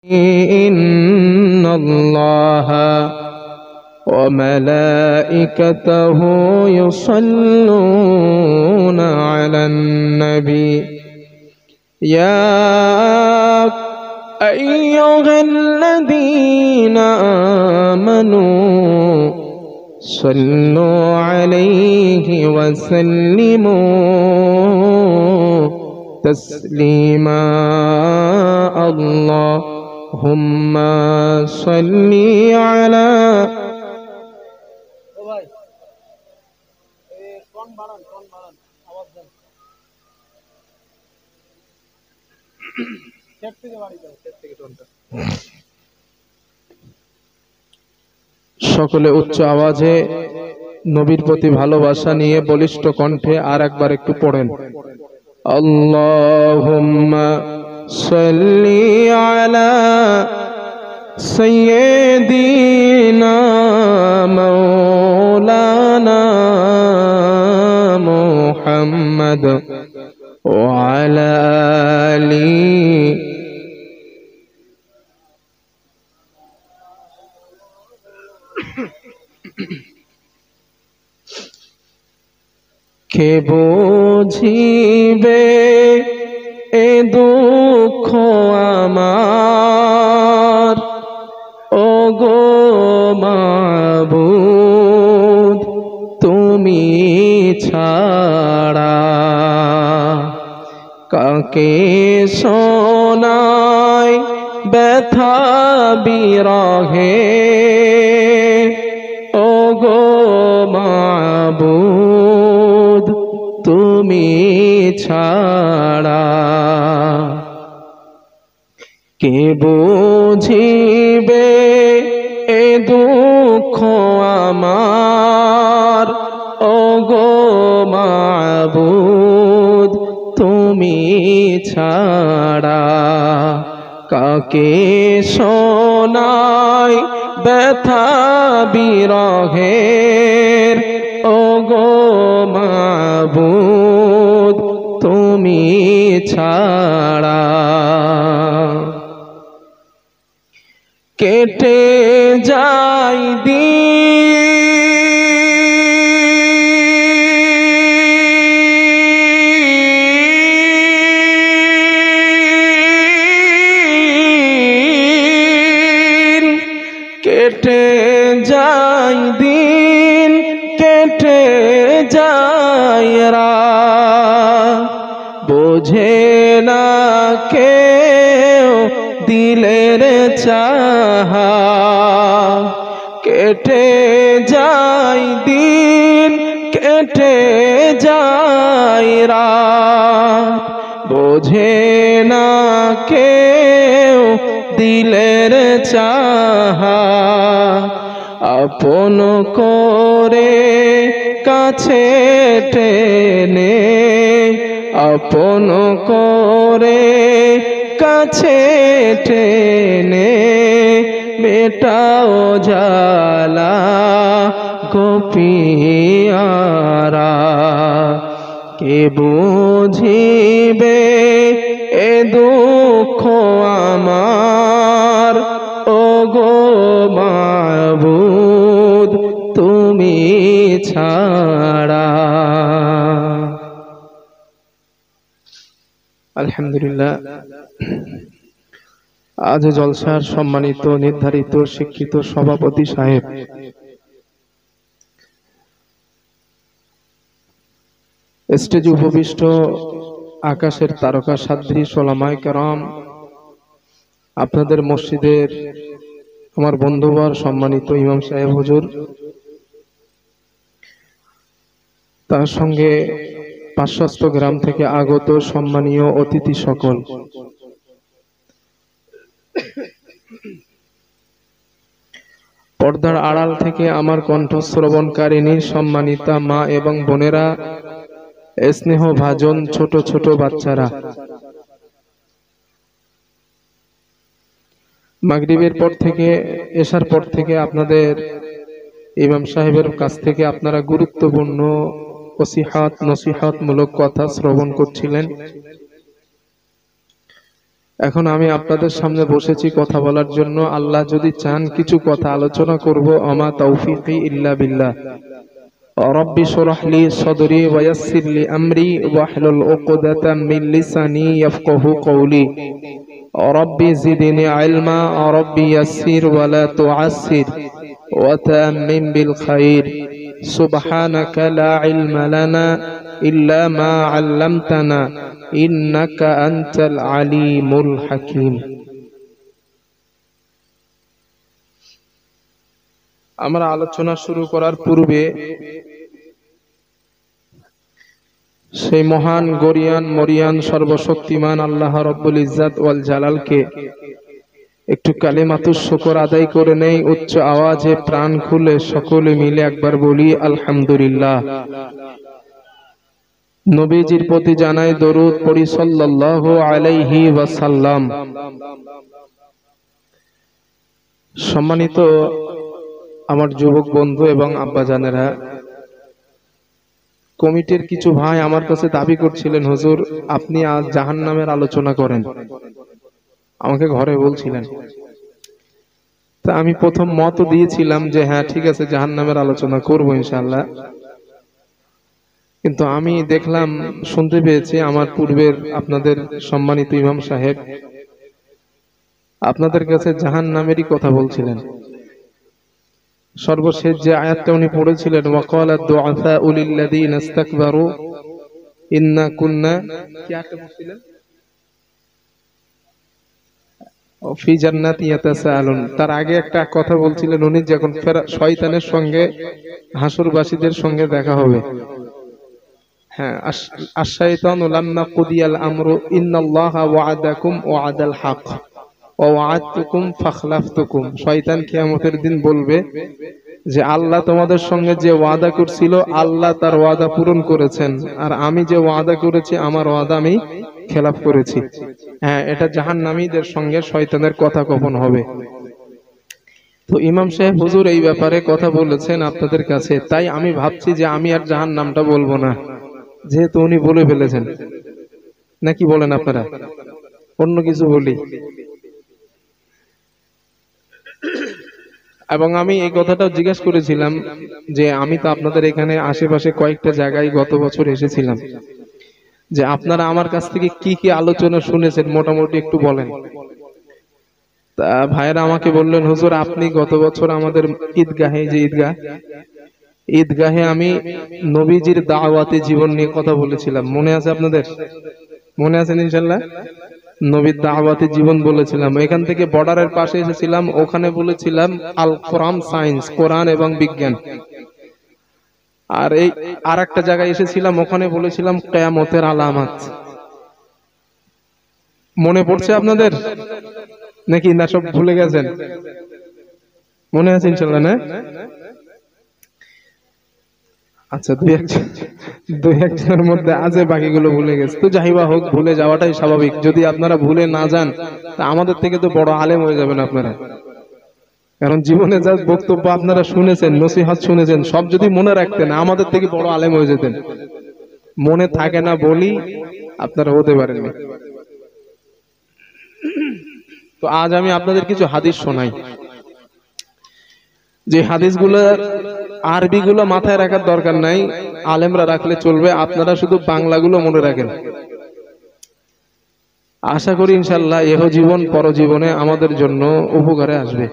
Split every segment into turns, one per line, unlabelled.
إن الله وملائكته يصلون على النبي يا أيها الذين آمنوا صلوا عليه وسلموا تسليما اللهم صل على সকলে উচ্চ আওয়াজে নবীর প্রতি ভালোবাসা নিয়ে বলিষ্ঠ কণ্ঠে আর একবার একটু পড়েন আল্লাহুম্মা সাল্লি আলা সাইয়্যিদিনা মাওলানা মুহাম্মদ ওয়া আলা আলিহি কে বুঝিবে এ দুঃখ আমার ওগো মাবুদ তুমি ছাড়া কাকে শোনাই ব্যথা বিরহে ওগো মাবুদ তুমি ছাড়া কে বুঝিবে এ দুঃখ আমার ওগো মাবুদ তুমি ছাড়া কাকে শোনাই ব্যথা বিরহের ওগো মাবুদ তুমি ছাড়া কেটে যাই দিন কেটে যাই দিন কেটে যাই রাত বোঝে না কেউ দিলের চাহা কেটে যাই দিন কেটে যাই রাত বোঝে না কেউ দিলের চাহা আপন করে কাছে টেনে আপন করে কাছে টেনে মেটাও জ্বালা গোপিয়ারা কে বুঝিবে এ দুঃখ আমার ওগো মাবুদ তুমি ছাড়া আলহামদুলিল্লাহ আজ জলসার সম্মানিত নির্ধারিত শিক্ষিত সভাপতি সাহেব স্টেজে উপবিষ্ট আকাশের তারকা সাদৃশ ওলামায়ে কেরাম আপনাদের মসজিদের আমার বন্ধুবর সম্মানিত ইমাম সাহেব হুজুর তার সঙ্গে পার্শ্বস্থ গ্রাম থেকে আগত সম্মানীয় অতিথি সকল পর্দার আড়াল থেকে আমার কণ্ঠ শ্রবণকারিণী সম্মানিতা মা এবং বোনেরা স্নেহ ভাজন ছোট ছোট বাচ্চারা মাগরিবের পর থেকে এশার পর থেকে আপনাদের ইমাম সাহেবের কাছ থেকে আপনারা গুরুত্বপূর্ণ নসিহত মূলক কথা শ্রবণ করছিলেন এখন আমি আপনাদের সামনে বসেছি কথা বলার জন্য। আল্লাহ যদি চান কিছু কথা আলোচনা করব। আমা তৌফিকি ইল্লা বিল্লাহ। রব্বি শরহ লি সদরি ওয়া ইয়াসসির লি আমরি ওয়াহলুল উকদাতাম মিন লিসানি ইয়াফকাহু কওলি। রব্বি জিদনি ইলমা রব্বি ইয়াসসির ওয়া লা তুআসসির ওয়া তাম্মিম বিল খাইর। সুবহানাকা লা ইলমা লানা ইল্লা মা আল্লামতানা ইন্নাকা আনতাল আলিমুল হাকিম। আমরা আলোচনা শুরু করার পূর্বে সেই মহান গরিয়ান মরিয়ান সর্বশক্তিমান আল্লাহ রব্বুল ইজ্জাত ওয়াল জালালকে একটু কালিমাতুশ শুকর আদায় করে নেই উচ্চ আওয়াজে, প্রাণ খুলে সকলে মিলে একবার বলি আলহামদুলিল্লাহ। নবীজির প্রতি জানাই দরুদ পড়ি সাল্লাল্লাহু আলাইহি ওয়াসাল্লাম। সম্মানিত আমার যুবক বন্ধু এবং আব্বাজানেরা, কমিটির কিছু ভাই আমার কাছে দাবি করছিলেন, হুজুর আপনি আজ জাহান্নামের আলোচনা করেন, আমাকে ঘরে বলছিলেন। তা আমি প্রথম মত দিয়েছিলাম যে হ্যাঁ ঠিক আছে, জাহান্নামের আলোচনা করব ইনশাআল্লাহ। কিন্তু আমি দেখলাম, শুনতে পেয়েছি আমার পূর্বের আপনাদের সম্মানিত ইমাম সাহেব আপনাদের কাছে জাহান্নামেরই কথা বলছিলেন। সর্বশেষ যে আয়াতটা উনি পড়েছিলেন, ওয়াকালাদ দুআফাউ লিল্লাযীনা ইসতাকবারু ইন্না কুন্না, কি আয়াতটা পড়ছিলেন? ফি জান্নাতি ইয়াতাসাআলুন। তার আগে একটা কথা বলছিলেন উনি, যখন শয়তানের সঙ্গে হাসুরবাসীদের সঙ্গে দেখা হবে। হ্যাঁ, আশ-শাইতানু লাম্মা কুদিয়াল আমরু ইন্নাল্লাহা ওয়া'আদাকুম ওয়া'আদাল হক ওয়া ওয়া'আদতুকুম ফাখলাফতুকুম। শয়তান কিয়ামতের দিন বলবে যে আল্লাহ তোমাদের সঙ্গে যে ওয়াদা করছিল, আল্লাহ তার ওয়াদা পূরণ করেছেন, আর আমি যে ওয়াদা করেছি আমার ওয়াদা আমি খেলাফ করেছি। হ্যাঁ, এটা জাহান্নামীদের সঙ্গে শয়তানের কথা কখন হবে। তো ইমাম সাহেব হুজুর এই ব্যাপারে কথা বলেছেন আপনাদের কাছে, তাই আমি ভাবছি যে আমি আর জাহান্নামটা বলবো না, যেহেতু উনি বলে ফেলেছেন। নাকি বলেন আপনারা? অন্য কিছু বলি। এবং আমি এই কথাটাও জিজ্ঞেস করেছিলাম যে আমি তো আপনাদের এখানে আশেপাশে কয়েকটা জায়গায় গত বছর এসেছিলাম, যে আপনারা আমার কাছ থেকে কি কি আলোচনা শুনেছেন মোটামুটি একটু বলেন। তা ভাইয়েরা আমাকে বললেন, হুজুর আপনি গত বছর আমাদের ঈদগাহে, যে ঈদগাহে আমি নবীজির দাওয়াতি জীবন নিয়ে কথা বলেছিলাম, মনে আছে আপনাদের? মনে আছেন ইনশাআল্লাহ? নবীর দাওয়াতি জীবন বলেছিলাম। এখান থেকে বর্ডারের পাশে এসেছিলাম, ওখানে বলেছিলাম আল কোরআন সায়েন্স, কোরআন এবং বিজ্ঞান। আর এই আর একটা জায়গায় এসেছিলাম, ওখানে বলেছিলাম কিয়ামতের আলামাত। মনে পড়ছে আপনাদের নাকি না সব ভুলে গেছেন? মনে আছে ইনশাআল্লাহ না? আচ্ছা, দুই একজনের মধ্যে আছে, বাকিগুলো ভুলে গেছে। তো যাই বা হোক, ভুলে যাওয়াটাই স্বাভাবিক। যদি আপনারা ভুলে না যান তা আমাদের থেকে তো বড় আলেম হয়ে যাবেন আপনারা। কারণ জীবনে যা বক্তব্য আপনারা শুনেছেন, নসিহত শুনেছেন, সব যদি মনে রাখতেন আমাদের থেকে বড় আলেম হয়ে যেতেন। মনে থাকে না বলি আপনারা হতে পারেননি। তো আজ আমি আপনাদের কিছু হাদিস শোনাই, যে হাদিসগুলো আরবিগুলো মাথায় রাখার দরকার নাই, আলেমরা রাখলে চলবে, আপনারা শুধু বাংলাগুলো মনে রাখেন। আশা করি ইনশাআল্লাহ ইহ জীবন পরজীবনে আমাদের জন্য উপকারে আসবে।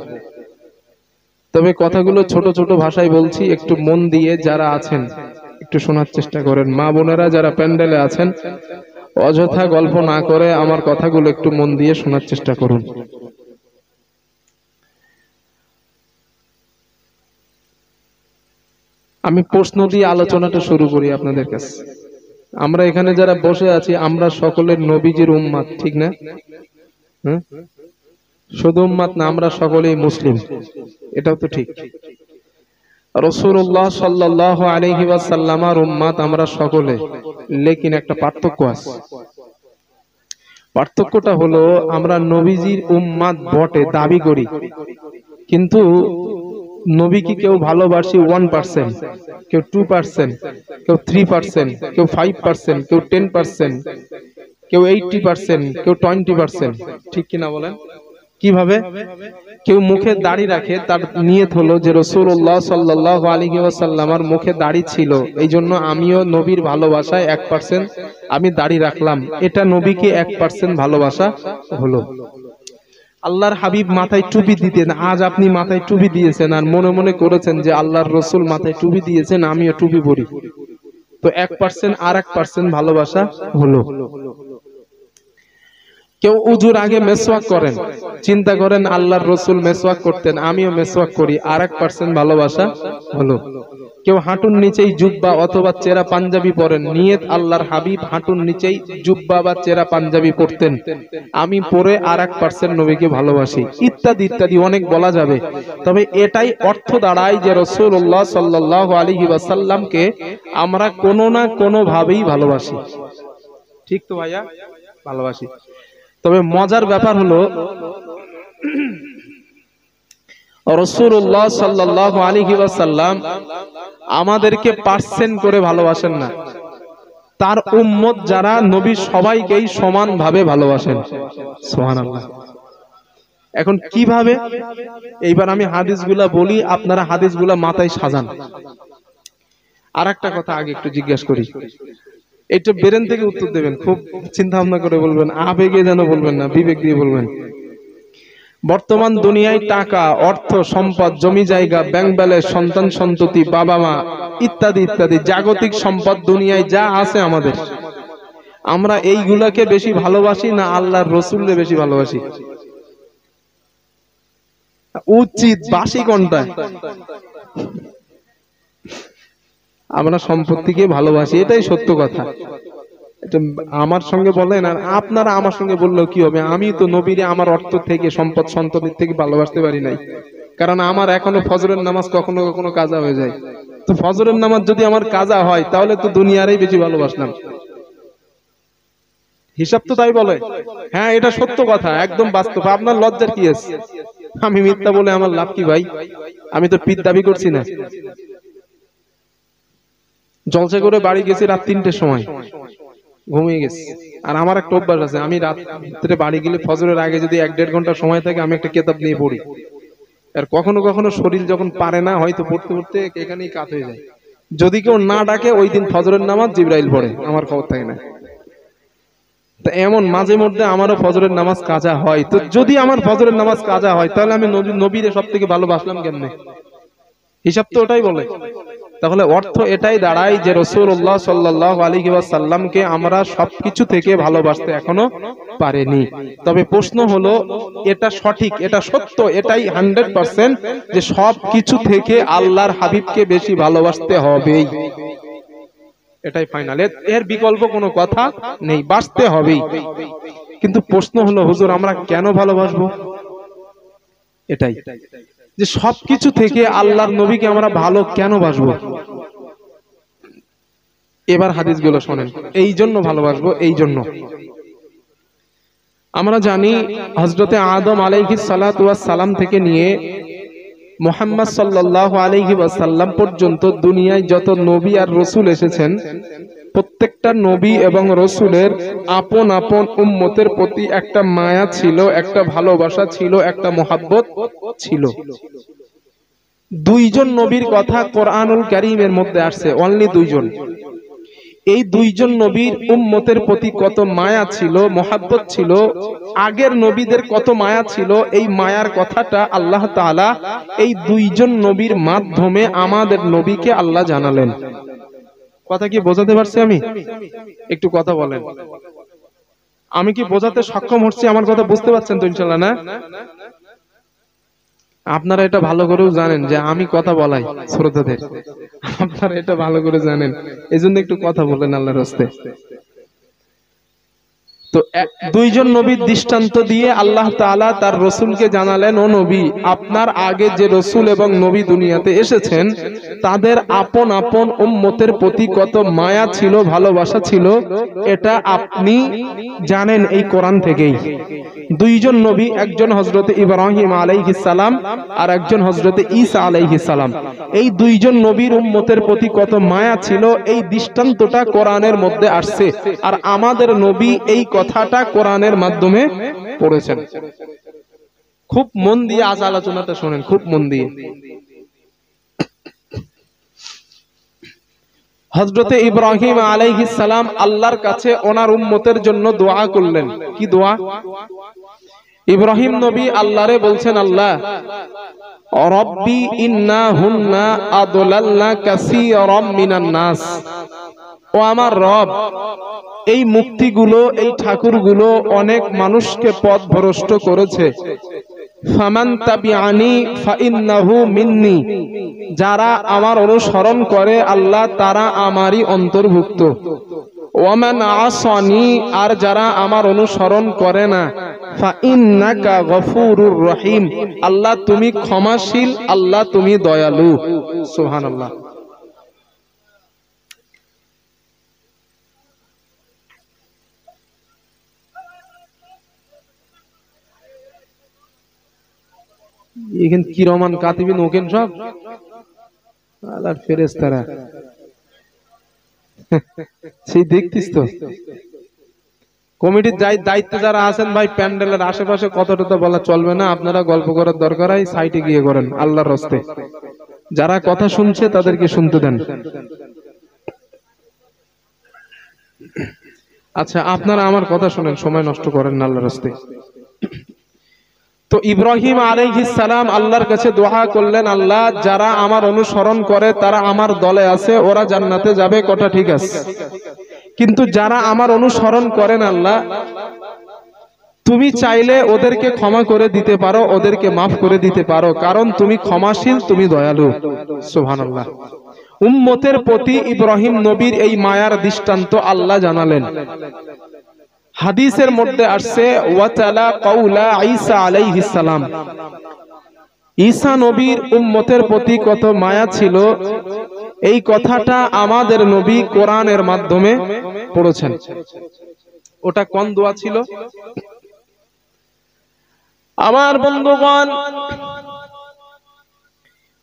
তবে কথাগুলো ছোট ছোট ভাষায় বলছি, একটু মন দিয়ে যারা আছেন একটু শোনার চেষ্টা করেন। মা বোনেরা যারা প্যান্ডেলে আছেন, অযথা গল্প না করে আমার কথাগুলো একটু মন দিয়ে শোনার চেষ্টা করুন। আমি প্রশ্ন দিয়ে আলোচনাটা শুরু করি আপনাদের কাছে। আমরা এখানে যারা বসে আছি, আমরা সকলের নবীজির উম্মাত, ঠিক না? শুধু উম্মাত না, আমরা সকলেই মুসলিম, এটাও তো ঠিক। রাসূলুল্লাহ সাল্লাল্লাহু আলাইহি ওয়াসাল্লামের উম্মাত আমরা সকলে, লেকিন একটা পার্থক্য আছে। পার্থক্যটা হলো আমরা নবীজির উম্মাত বটে, দাবি করি, কিন্তু নবীকে কেউ ভালোবাসি 1%, কেউ 2%, কেউ 3%, কেউ 5%, কেউ 10%, কেউ 80%, কেউ 20%, ঠিক কিনা বলেন? কিভাবে? কেউ মুখে দাড়ি রাখে, তার নিয়ত হলো যে রাসূলুল্লাহ সাল্লাল্লাহু আলাইহি ওয়াসাল্লামের মুখে দাড়ি ছিল, এই জন্য আমিও নবীর ভালোবাসায় 1% আমি দাড়ি রাখলাম, এটা নবীকে 1% ভালোবাসা হলো। আল্লাহর হাবিব মাথায় টুপি দিতেন, আজ আপনি মাথায় টুপি দিয়েছেন আর মনে মনে করেছেন যে আল্লাহর রসুল মাথায় টুপি দিয়েছেন, আমিও টুপি পরি, তো 1% আর 1% ভালোবাসা হলো। কেউ উজুর আগে মেসওয়াক করেন, চিন্তা করেন আল্লাহর রসুল মেসওয়াক করতেন, আমিও মেসওয়াক করি, আর 1% ভালোবাসা হলো। কেউ হাঁটুর নিচেই জুব্বা অথবা চেরা পাঞ্জাবি পরেন, নিয়ত আল্লাহর হাবিব হাঁটুর নিচেই জুব্বা বা চেরা পাঞ্জাবি পরতেন, আমি পরে আর 1% নবীকে ভালোবাসি, ইত্যাদি ইত্যাদি অনেক বলা যাবে। তবে এটাই অর্থ দাঁড়ায় যে রাসূলুল্লাহ সাল্লাল্লাহু আলাইহি ওয়াসাল্লামকে আমরা কোনো না কোনো ভাবেই ভালোবাসি। ঠিক তো ভাইয়া? ভালোবাসি। তবে মজার ব্যাপার হলো রাসূলুল্লাহ সাল্লাল্লাহু আলাইহি ওয়াসাল্লাম আমাদেরকে পার্সেন্ট করে ভালোবাসেন না, তার উম্মত যারা নবী সবাইকেই সমানভাবে ভালোবাসেন। সুবহানাল্লাহ। এখন কিভাবে? এইবার আমি হাদিসগুলা বলি, আপনারা হাদিসগুলা মাথায় সাজান। আর একটা কথা আগে একটু জিজ্ঞাসা করি, এটা ব্রেন থেকে উত্তর দেবেন, খুব চিন্তা ভাবনা করে বলবেন, আবেগে যেন বলবেন না, বিবেক দিয়ে বলবেন। বর্তমান দুনিয়ায় টাকা, অর্থ, সম্পদ, জমি জায়গা, ব্যাংক ব্যালেন্স, সন্তান সন্ততি, বাবা মা ইত্যাদি ইত্যাদি জাগতিক সম্পদ দুনিয়ায় যা আছে আমাদের, আমরা এইগুলাকে বেশি ভালোবাসি না আল্লাহর রাসূলকে বেশি ভালোবাসি? উচিত বাসি কোনটা? আমরা সম্পত্তিকে ভালোবাসি, এটাই সত্য কথা। এটা আমার সঙ্গে বলেন আর আপনারা আমার সঙ্গে বললেও কি হবে, আমি তো নবীরে আমার অর্থ থেকে, সম্পদ, সন্তানের থেকে ভালোবাসতে পারি নাই, কারণ আমার এখনো ফজরের নামাজ কখনো কখনো কাজা হয়ে যায়। তো ফজরের নামাজ যদি আমার কাজা হয় তাহলে তো দুনিয়ারই বেশি ভালোবাসলাম, হিসাব তো তাই বলে। হ্যাঁ, এটা সত্য কথা, একদম বাস্তব। আপনার লজ্জার কি আছে? আমি মিথ্যা বলে আমার লাভ কি ভাই? আমি তো পীর দাবি করছি না। জলসা করে বাড়ি গেছি রাত 3টের সময়, ঘুমিয়ে গেছি। আর আমার একটা অভ্যাস আছে, আমি রাত্রে বাড়ি গেলে ফজরের আগে যদি 1-1.5 ঘন্টা সময় থাকে, আমি একটা কিতাব নিয়ে পড়ি। আর কখনো কখনো শরীর যখন পারে না, হয়তো পড়তে পড়তে এখানেই কাত হয়ে যায়। যদি কেউ না ডাকে ওই দিন ফজরের নামাজ জিবরাইল পড়ে, আমার খবর থাকে না। তা এমন মাঝে মধ্যে আমারও ফজরের নামাজ কাজা হয়। তো যদি আমার ফজরের নামাজ কাজা হয় তাহলে আমি নবীরে সব থেকে ভালোবাসলাম কেমনে? হিসাব তো ওটাই বলে। তাহলে অর্থ এটাই দাঁড়ায় যে রাসূলুল্লাহ সাল্লাল্লাহু আলাইহি ওয়াসাল্লামকে আমরা সবকিছু থেকে ভালোবাসতে এখনো পারিনি। তবে প্রশ্ন হলো, এটা সঠিক, এটা সত্য, এটাই 100% যে সবকিছু থেকে আল্লাহর হাবিবকে বেশি ভালোবাসতে হবেই, এটাই ফাইনাল, এর বিকল্প কোনো কথা নেই, বাসতে হবেই। কিন্তু প্রশ্ন হলো, হুজুর আমরা কেন ভালোবাসবো? এটাই যে সবকিছু থেকে আল্লাহর নবীকে আমরা ভালো কেন বাসবো? এবার হাদিসগুলো শোনেন। এই জন্য ভালোবাসবো, এই জন্য আমরা জানি হযরতে আদম আলাইহিস সালাতু ওয়াস সালাম থেকে নিয়ে মুহাম্মদ সাল্লাল্লাহু আলাইহি ওয়াসাল্লাম পর্যন্ত দুনিয়ায় যত নবী আর রাসূল এসেছেন, প্রত্যেকটা নবী এবং রাসূলের আপন আপন উম্মতের প্রতি একটা মায়া ছিল, একটা ভালোবাসা ছিল, একটা মহব্বত ছিল। দুইজন নবীর কথা কোরআনুল কারীমের মধ্যে আসছে, অনলি দুইজন। এই দুইজন নবীর উম্মতের প্রতি কত মায়া ছিল, মহব্বত ছিল, আগের নবীদের কত মায়া ছিল, এই মায়ার কথাটা আল্লাহ তাআলা এই দুইজন নবীর মাধ্যমে আমাদের নবীকে আল্লাহ জানালেন। কথা কি বোঝাতে পারছি আমি? একটু কথা বলেন। আমি কি বোঝাতে সক্ষম হচ্ছি? আমার কথা বুঝতে পারছেন তো ইনশাআল্লাহ? না, আপনারা এটা ভালো করেও জানেন যে আমি কথা বলাই শ্রোতাদের, আপনারা এটা ভালো করে জানেন, এজন্য একটু কথা বলেন আল্লাহর রাস্তায়। তো দুইজন নবীর দৃষ্টান্ত দিয়ে আল্লাহ তাআলা তার রসুলকে জানালেন, ও নবী, আপনার আগে যে রসুল এবং নবী দুনিয়াতে এসেছেন তাদের আপন আপন উম্মতের প্রতি কত মায়া ছিল, ভালোবাসা ছিল, এটা আপনি জানেন এই কোরআন থেকেই। দুইজন নবী, একজন হযরত ইব্রাহিম আলাইহিস সালাম আর একজন হযরত ঈসা আলাইহিস সালাম, এই দুইজন নবীর উম্মতের প্রতি কত মায়া ছিল এই দৃষ্টান্তটা কোরআনের মধ্যে আসছে। আর আমাদের নবী এই কথাটা কোরআনের মাধ্যমে পড়েছেন। খুব মন দিয়ে আজ আলোচনাটা শোনেন, খুব মন দিয়ে। হযরতে ইব্রাহিম আলাইহিস সালাম আল্লাহর কাছে ওনার উম্মতের জন্য দোয়া করলেন। কি দোয়া? ইব্রাহিম নবী আল্লাহরে বলছেন, আল্লাহ, রব্বি ইন্নাহুন্না আদলালনা কাসীরাম মিনান নাস, ও আমার রব, এই মূর্তিগুলো, এই ঠাকুরগুলো অনেক মানুষকে পথভ্রষ্ট করেছে। ফামান তাবিআনি ফাইন্নাহু মিন্নি, যারা আমার অনুসরণ করে আল্লাহ তারা আমারই অন্তর্ভুক্ত। ওয়ামান আসানি, আর যারা আমার অনুসরণ করে না, ফাইন্নাকা গফুরুর রহিম, আল্লাহ তুমি ক্ষমাশীল, আল্লাহ তুমি দয়ালু। সুবহানাল্লাহ। এখানে কিরমান কাতিবিন ওকেন সব আল্লাহর ফেরেশতারা, সেই দেখতিস তো। কমিটির দায়িত্বে যারা আছেন ভাই, প্যান্ডেলের আশেপাশে কথাটা বলা চলবে না, আপনারা গল্প করার দরকার হয় সাইটে গিয়ে করেন আল্লাহর রাস্তে। যারা কথা শুনছে তাদেরকে শুনতে দেন। আচ্ছা, আপনারা আমার কথা শুনেন, সময় নষ্ট করেন না আল্লাহর রাস্তে। তো ইব্রাহিম আলাইহিস সালাম আল্লাহর কাছে দোয়া করলেন, আল্লাহ, যারা আমার অনুসরণ করে তারা আমার দলে আছে, ওরা জান্নাতে যাবে, কথা ঠিক আছে। কিন্তু যারা আমার অনুসরণ করেন আল্লাহ, তুমি চাইলে ওদেরকে ক্ষমা করে দিতে পারো, ওদেরকে মাফ করে দিতে পারো, কারণ তুমি ক্ষমাশীল, তুমি দয়ালু। সুবহানাল্লাহ। উম্মতের প্রতি ইব্রাহিম নবীর এই মায়ার দৃষ্টান্ত আল্লাহ জানালেন। হাদিসের মধ্যে আসছে ওয়াতালা কাউলা ঈসা আলাইহিস সালাম, ঈসা নবীর উম্মতের প্রতি কত মায়া ছিল এই কথাটা আমাদের নবী কোরআনের মাধ্যমে পড়েছেন। ওটা কোন দোয়া ছিল? আমার বন্ধুগণ,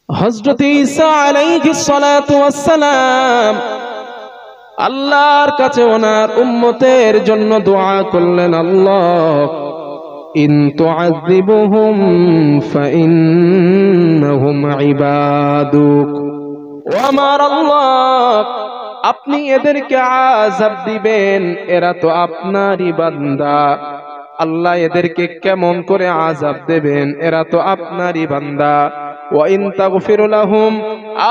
হযরত ঈসা আলাইহিস সালাতু ওয়াস সালাম আল্লাহর কাছে ওনার উম্মতের জন্য দোয়া করলেন, আল্লাহ, ইন তুআযিবুহুম ফাইন্নাহুম ইবাদুক, ও আমার আল্লাহ, আপনি এদেরকে আযাব দিবেন, এরা তো আপনারই বান্দা। আল্লাহ, এদেরকে কেমন করে আযাব দেবেন, এরা তো আপনারই বান্দা। ওয়া ইন তাগফির লাহুম,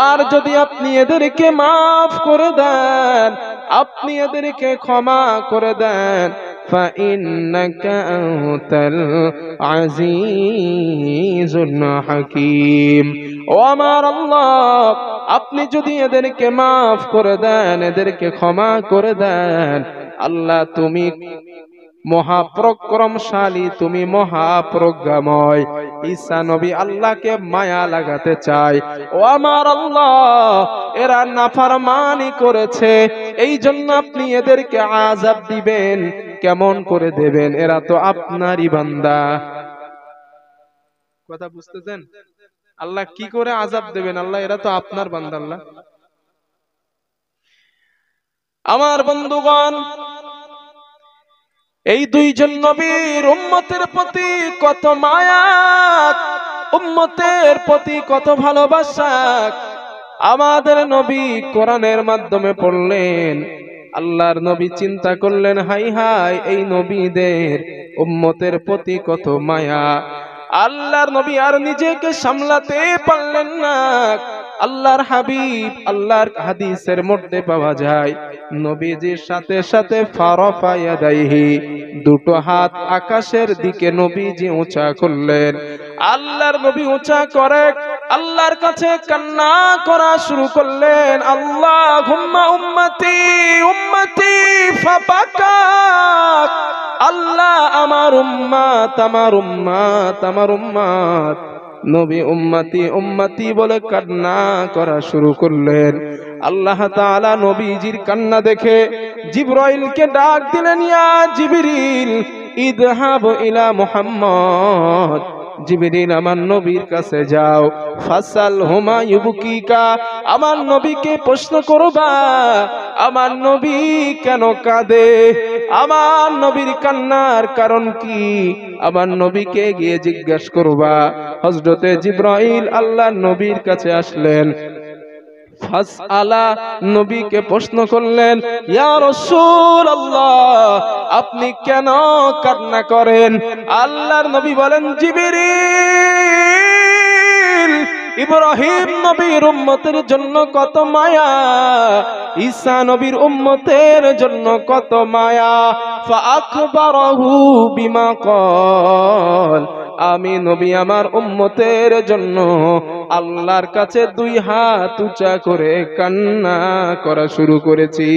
আর যদি আপনি এদেরকে মাফ করে দেন, আপনি এদেরকে ক্ষমা করে দেন, ফাইন্নাকা আনতাল আজিজুল হাকীম, ও আমার আল্লাহ, আপনি যদি এদেরকে মাফ করে দেন, এদেরকে ক্ষমা করে দেন, আল্লাহ তুমি মহাপরাক্রমশালী, তুমি মহাপ্রজ্ঞাময়। ঈসা নবী আল্লাহকে মায়া লাগাতে চায়, ও আমার আল্লাহ, এরা নাফরমানি করেছে, এই জন্য আপনি এদেরকে আযাব দিবেন। কেমন করে দেবেন, এরা তো আপনারই বান্দা। কথা বুঝতেছেন? আল্লাহ কি করে আযাব দেবেন? আল্লাহ, এরা তো আপনার বান্দা। আল্লাহ, আমার বন্ধুগণ, এই দুইজন নবীর উম্মতের প্রতি কত মায়া, উম্মতের প্রতি কত ভালোবাসা আমাদের নবী কোরআনের মাধ্যমে পড়লেন। আল্লাহর নবী চিন্তা করলেন, হাই হাই, এই নবীদের উম্মতের প্রতি কত মায়া। আল্লাহর নবী আর নিজেকে সামলাতে পারলেন না। আল্লাহর হাবিব, আল্লাহর হাদিসের মধ্যে পাওয়া যায়, নবীজির সাথে সাথে ফারাফা ইয়াদাইহি, দুটো হাত আকাশের দিকে নবীজি উঁচা করলেন। আল্লাহর নবী উঁচা করে আল্লাহর কাছে কান্না করা শুরু করলেন, আল্লাহুম্মা উম্মতি উম্মতি, ফাবাকা, আল্লাহ আমার উম্মত আমার উম্মত আমার উম্মত, নবী উম্মতি উম্মতি বলে কান্না করা শুরু করলেন। আল্লাহ তাআলা নবীজির কান্না দেখে জিবরাইলকে ডাক দিলেন, ইয়া জিবরিল ইযহাব ইলা মুহাম্মদ, জিবরিল আমার নবীর কাছে যাও, ফাসাল হুমা ইউবকিকা, আমার নবীকে প্রশ্ন করবা আমার নবী কেন কাঁদে, আমার নবীর কান্নার কারণ কি, আমার নবীকে গিয়ে জিজ্ঞাসা করবা। হযরতে জিবরাইল আল্লাহর নবীর কাছে আসলেন, ফাসআলা, নবীকে প্রশ্ন করলেন, ইয়া রাসূলুল্লাহ আপনি কেন কান্না করেন? আল্লাহর নবী বলেন, জিবরিল ইব্রাহিম নবীর উম্মতের জন্য কত মায়া, ঈসা নবীর উম্মতের জন্য কত মায়া, ফাআখবারাহু বিমা ক্বাল, আমি নবী আমার উম্মতের জন্য আল্লাহর কাছে দুই হাত উঁচা করে কান্না করা শুরু করেছি।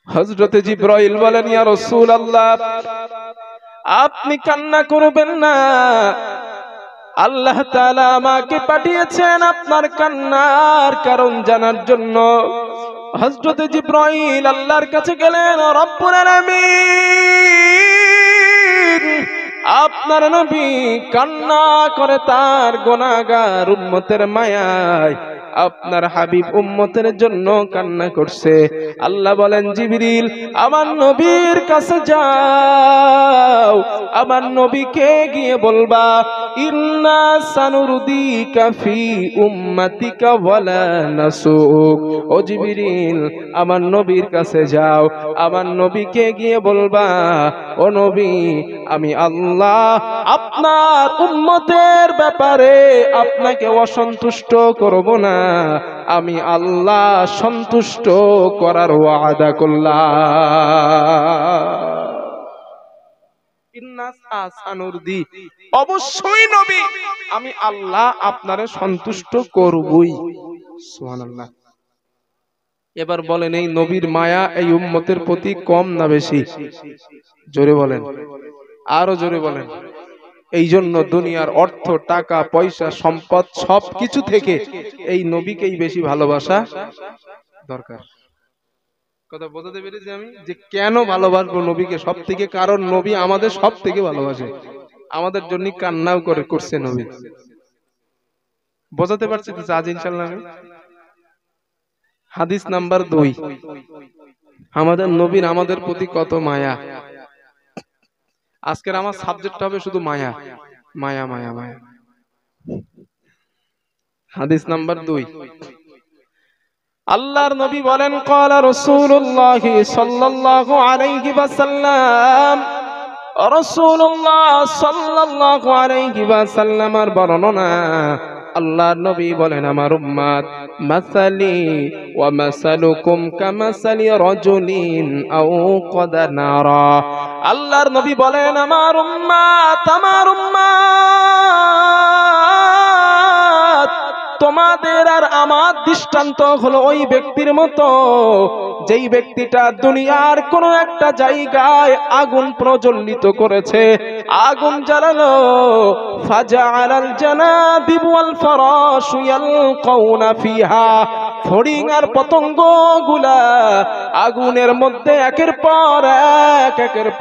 হযরতে জিবরাইল বলেন, ইয়া রাসূলুল্লাহ আপনি কান্না করবেন না, আল্লাহ তাআলা আমাকে পাঠিয়েছেন আপনার কান্নার কারণ জানার জন্য। হযরতে জিবরাইল আল্লাহর কাছে গেলেন, রব্বুল আলামিন আপনার নবী কান্না করে তার গুনাহগার উম্মতের মায়ায়, আপনার হাবিব উম্মতের জন্য কান্না করছে। আল্লাহ বলেন, জিবরিল আমার নবীর কাছে যাও, আমার নবীকে গিয়ে বলবা, ইন্না সানুরদিকা ফি উম্মাতিকা ওয়ালা নাসুক, ও জিবরিল আমার নবীর কাছে যাও, আমার নবীকে গিয়ে বলবা, ও নবী আমি আল্লাহ আপনার উম্মতের ব্যাপারে আপনাকে অসন্তুষ্ট করব না, আমি আল্লাহ সন্তুষ্ট করার ওয়াদা করলাম। অবশ্যই নবী আমি আল্লাহ আপনারে সন্তুষ্ট করবই। সুবহানাল্লাহ। এবার বলেন, এই নবীর মায়া এই উম্মতের প্রতি কম না বেশি? জোরে বলেন, আরো জোরে বলেন। এই জন্য দুনিয়ার অর্থ, টাকা, পয়সা, সম্পদ সবকিছু থেকে এই নবীকেই বেশি ভালোবাসা দরকার। কথা বোঝাতে পেরেছি আমি যে কেন ভালোবাসবো নবীকে সব থেকে? কারণ নবী আমাদের সব থেকে ভালোবাসে, আমাদের জন্য কান্নাও করছে নবী। বোঝাতে পারছি তো আজ ইনশাআল্লাহ। আমি হাদিস নাম্বার 2, আমাদের নবীর আমাদের প্রতি কত মায়া। আজকের আমার সাবজেক্ট হবে শুধু মায়া, মায়া মায়া মায়া। হাদিস নাম্বার 2, আল্লাহর নবী বলেন, ক্বালা রাসূলুল্লাহ সাল্লাল্লাহু আলাইহি ওয়াসাল্লাম, রাসূলুল্লাহ সাল্লাল্লাহু আলাইহি ওয়াসাল্লামের বর্ণনা, আল্লাহর নবী বলেন, আমার উম্মত মাসালি ওয়া মাসালুকুম কামাসালি রাজুলিন আও ক্বাদা নারা। আল্লাহর নবী বলেন, আমার উম্মত তোমাদের আর আমার দৃষ্টান্ত হলো ওই ব্যক্তির মতো যেই ব্যক্তিটা দুনিয়ার কোন একটা জায়গায় আগুন প্রজ্বলিত করেছে, আগুন জ্বালালো, ফাজআলাল জানাদিব ওয়াল ফারাশু ইয়ালকাউনা ফিহা, ফড়িং আর পতঙ্গগুলা আগুনের মধ্যে একের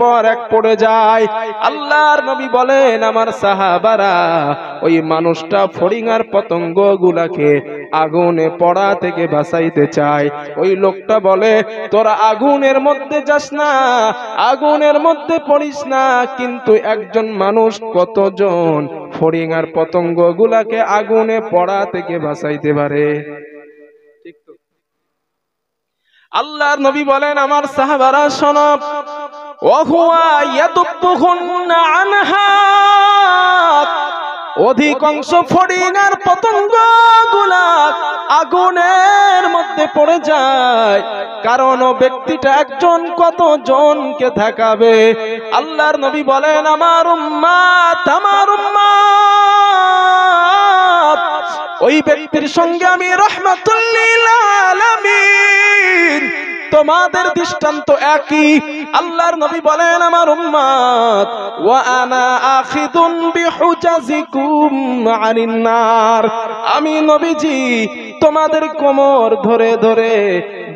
পর এক পড়ে যায়। আল্লাহর নবী বলেন, আমার সাহাবারা ওই মানুষটা ফড়িং আর পতঙ্গগুলাকে আগুনে পড়া থেকে বাঁচাইতে চায়। ওই লোকটা বলে, তোরা আগুনের মধ্যে যাস না, আগুনের মধ্যে পড়িস না, কিন্তু একজন মানুষ কতজন ফড়িং আর পতঙ্গগুলাকে আগুনে পড়া থেকে বাঁচাইতে পারে? ঠিক তো? আল্লাহর নবী বলেন, আমার সাহাবারা শোনো, ওহুয়া ইয়াদুবুহুন্না আনহা, অধিকাংশ ফড়িং আর পতঙ্গগুলা আগুনের মধ্যে পড়ে যায়, কারণ ও ব্যক্তিটা একজন কতজনকে থাকাবে। আল্লাহর নবী বলেন, আমার উম্মত ওই ব্যক্তির সঙ্গে আমি রাহমাতুল লিল আলামিন তোমাদের দৃষ্টান্ত একই। আল্লাহর নবী বলেন আমার উম্মত ওয়া আনা আখিদুন বিহুজাজিকুম আনিন নার, আমি নবীজি তোমাদের কোমর ধরে ধরে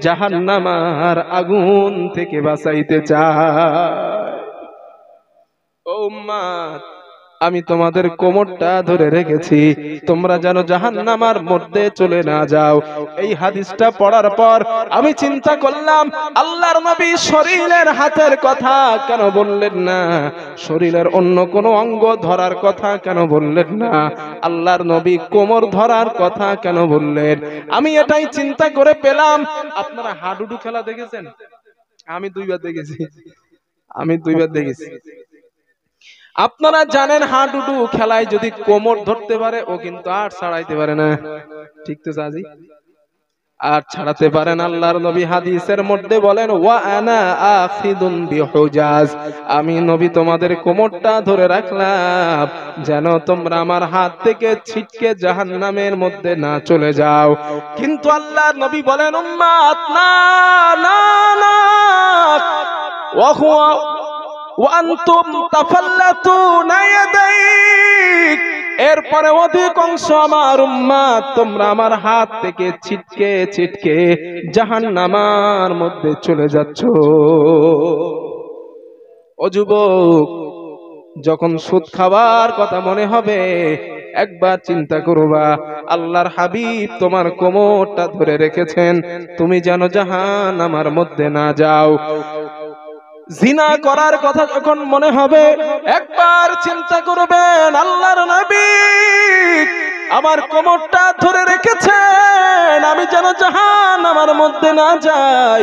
জাহান্নামের আগুন থেকে বাঁচাইতে চাই। ও উম্মত, আমি তোমাদের কোমরটা ধরে রেখেছি তোমরা যেন জাহান্নামের মধ্যে চলে না যাও। এই হাদিসটা পড়ার পর আমি চিন্তা করলাম, আল্লাহর নবী শরীরের হাতের কথা কেন বললেন না? শরীরের অন্য কোনো অঙ্গ ধরার কথা কেন বললেন না? আল্লাহর নবী কোমর ধরার কথা কেন বললেন? আমি এটাই চিন্তা করে পেলাম। আপনারা হাডুডু খেলা দেখেছেন? আমি দুইবার দেখেছি। আপনারা জানেন হাডুডু খেলায় যদি কোমর ধরতে পারে ও কিন্তু আর ছাড়াইতে পারে না, ঠিক তো সাজি? আর ছাড়াতে পারেন। আল্লাহর নবী হাদিসের মধ্যে বলেন ওয়া আনা আখিদুন বিহুজাজ, আমি নবী তোমাদের কোমরটা ধরে রাখলাম যেন তোমরা আমার হাত থেকে ছিটকে জাহান্নামের মধ্যে না চলে যাও। কিন্তু আল্লাহর নবী বলেন উম্মত না না না, ওয়া হুয়া ওয়ান্তুম তাফাল্লাতুনা ইয়াদাইক, এরপরে অধিকাংশ আমার উম্মত তোমরা আমার হাত থেকে ছিটকে ছিটকে জাহান্নামের মধ্যে চলে যাচ্ছ। ও যুবক, যখন সুদ খাবার কথা মনে হবে একবার চিন্তা করবা, আল্লাহর হাবিব তোমার কোমরটা ধরে রেখেছেন তুমি যেন জাহান্নামের মধ্যে না যাও। জিনা করার কথা যখন মনে হবে একবার চিন্তা করবেন, আল্লাহর নবী আমার কোমরটা ধরে রেখেছেন আমি যেন জাহান্নামের মধ্যে না যাই।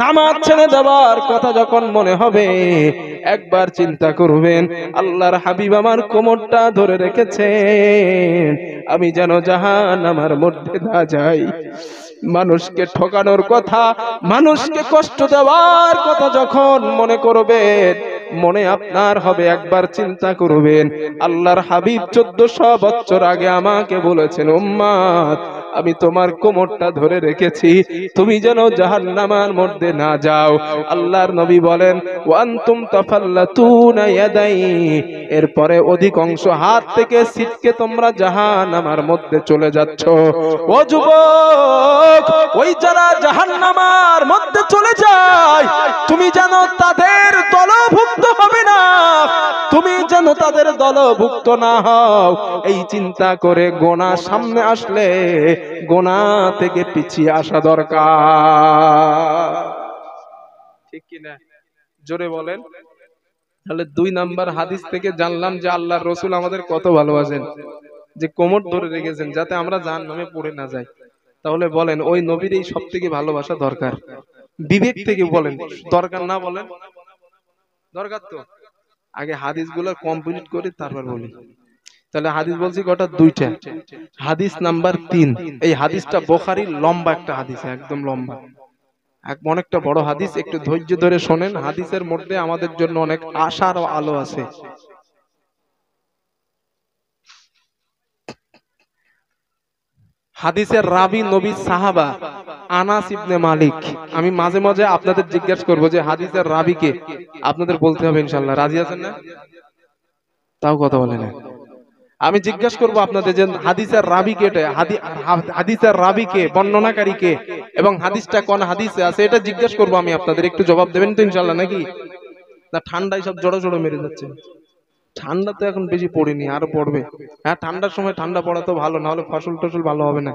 নামাজ ছেড়ে দেওয়ার কথা যখন মনে হবে একবার চিন্তা করবেন, আল্লাহর হাবিব আমার কোমরটা ধরে রেখেছেন আমি যেন জাহান্নামের মধ্যে না যাই। মানুষকে ঠকানোর কথা, মানুষকে কষ্ট দেওয়ার কথা যখন মনে করবেন, মনে আপনার হবে একবার চিন্তা করবেন, আল্লাহর হাবিব 1400 বছর আগে আমাকে বলেছেন উম্মত আমি তোমার কোমরটা ধরে রেখেছি তুমি যেন জাহান্নামের মধ্যে না যাও। আল্লাহর নবী বলেন ওয়ান্তুম তাফাল্লাতুনা ইয়াদাই, এরপরে অধিকাংশ হাত থেকে ছিটকে তোমরা জাহান্নামের মধ্যে চলে যাচ্ছ। ও যুবক, ওই যারা জাহান্নামের মধ্যে চলে যায় তুমি যেন তাদের দলভুক্ত হবে না, তুমি যেন তাদের দলভুক্ত না হও। এই চিন্তা করে গোনাহ সামনে আসলে গোনাহ থেকে পিছিয়ে আসা দরকার, ঠিক কি না? জোরে বলেন। তাহলে 2 নাম্বার হাদিস থেকে জানলাম যে আল্লাহর রাসূল আমাদের কত ভালোবাসেন, যে কোমর ধরে রেখেছেন যাতে আমরা জাহান্নামে পড়ে না যাই। তাহলে বলেন ওই নবীর এই সবথেকে ভালোবাসা দরকার? বিবেক থেকে বলেন দরকার না? বলেন দরকার তো। আগে হাদিসগুলো কমপ্লিট করি তারপর বলি। তাহলে হাদিস বলছি কটা? 2টা। হাদিস নাম্বার 3, এই হাদিসটা বুখারীর লম্বা একটা হাদিস, একদম লম্বা, অনেকটা বড় হাদিস। একটু ধৈর্য ধরে শোনেন, হাদিসের মধ্যে আমাদের জন্য অনেক আশার আলো আছে। হাদিসের রাবি নবী সাহাবা আনাস ইবনে মালিক। আমি মাঝে মাঝে আপনাদের জিজ্ঞাসা করব যে হাদিসের রাবি কে, আপনাদের বলতে হবে ইনশাআল্লাহ। রাজি আছেন না? তাও কথা বলেন না। আমি জিজ্ঞাসা করব আপনাদের যে হাদিসের রাবি কে, হাদিসের রাবি কে, বর্ণনাকারী কে, এবং হাদিসটা কোন হাদিসে আছে এটা জিজ্ঞাসা করব আমি আপনাদের। একটু জবাব দেবেন তো ইনশাআল্লাহ নাকি? না ঠান্ডায় সব জড়ো জড়ো মেরে যাচ্ছে? ঠান্ডা তো এখন বেশি পড়েনি, আরো পড়বে। হ্যাঁ, ঠান্ডার সময় ঠান্ডা পড়া তো ভালো, না হলে ফসল টসল ভালো হবে না।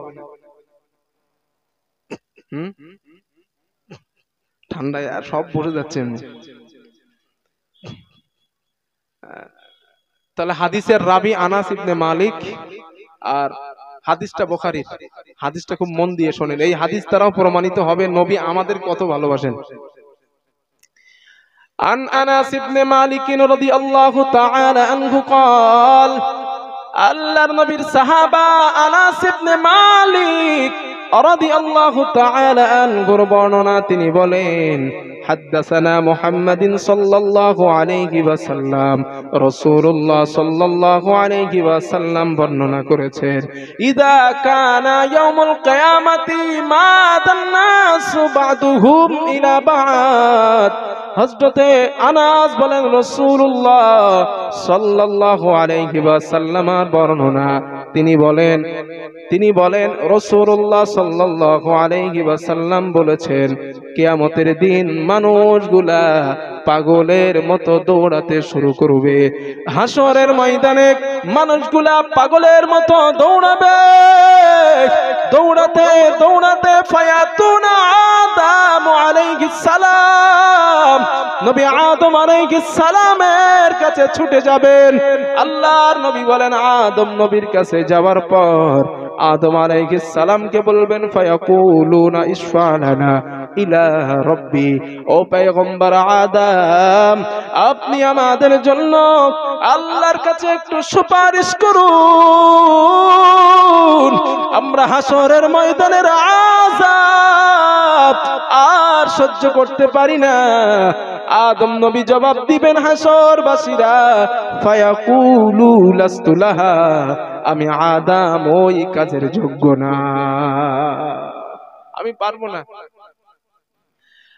ঠান্ডায় আর সব বসে যাচ্ছে এমনি। তাহলে হাদিসের রাবি আনাস ইবনে মালিক, আর হাদিসটা বুখারীর। হাদিসটা খুব মন দিয়ে শোনেন, এই হাদিস দ্বারাও প্রমাণিত হবে নবী আমাদের কত ভালোবাসেন। عن أنس بن مالك رضي الله تعالى عنه قال আল্লাহর নবীর সাহাবা আনাস ইবনে মালিক রাদিয়াল্লাহু তাআলা আনহুর বর্ণনা, তিনি বলেন হাদ্দাসানা মুহাম্মাদিন সাল্লাল্লাহু আলাইহি ওয়াসাল্লাম, রাসূলুল্লাহ সাল্লাল্লাহু আলাইহি ওয়াসাল্লাম বর্ণনা করেছেন, ইদা কানা ইয়াউমুল কিয়ামাতি মাদান নাসু বা'দুহুম ইলা বা'দ। হযরতে আনাস বলেন রাসূলুল্লাহ সাল্লাল্লাহু আলাইহি ওয়াসাল্লামের বর্ণনা, তিনি বলেন রাসূলুল্লাহ সাল্লাল্লাহু আলাইহি ওয়াসাল্লাম বলেছেন, কিয়ামতের দিন মানুষগুলা পাগলের মতো দৌড়াতে শুরু করবে। হাসরের ময়দানে মানুষগুলা পাগলের মতো দৌড়াবে, দৌড়াতে দৌড়াতে ফায়াতুনা আদম আলাইহিস সালাম, নবী আদম আলাইহিস সালামের কাছে ছুটে যাবেন। আল্লাহর নবী বলেন, আদম নবীর কাছে যাওয়ার পর আদম আলাইহিস সালামকে বলবেন, ফায়াকুলুনা ইশফা লানা ইলা রাব্বি, ও পয়গম্বর আদম আপনি আমাদের জন্য আল্লাহর কাছে একটু সুপারিশ করুন, আমরা হাসরের ময়দানের আযাব আর সহ্য করতে পারি না। আদম নবী জবাব দিবেন হাসরবাসীরা, ফায়াকুলু লাস্তু লাহা, আমি আদম ওই কাজের যোগ্য না, আমি পারবো না,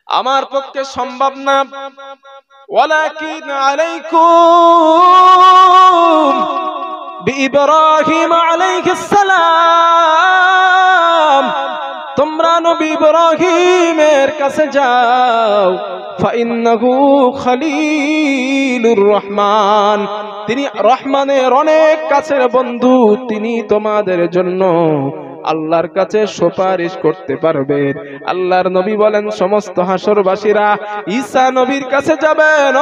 আমার পক্ষে সম্ভব না। ওয়ালাকিন আলাইকুম বিইব্রাহিম আলাইহিস সালাম, তোমরা নবী ইব্রাহিমের কাছে যাও, ফাইন্নাহু খলিলুর রহমান, তিনি রহমানের অনেক কাছের বন্ধু, তিনি তোমাদের জন্য আল্লাহর কাছে সুপারিশ করতে পারবেন। আল্লাহর নবী বলেন, সমস্ত হাসরবাসীরা ঈসা নবীর কাছে যাবেন,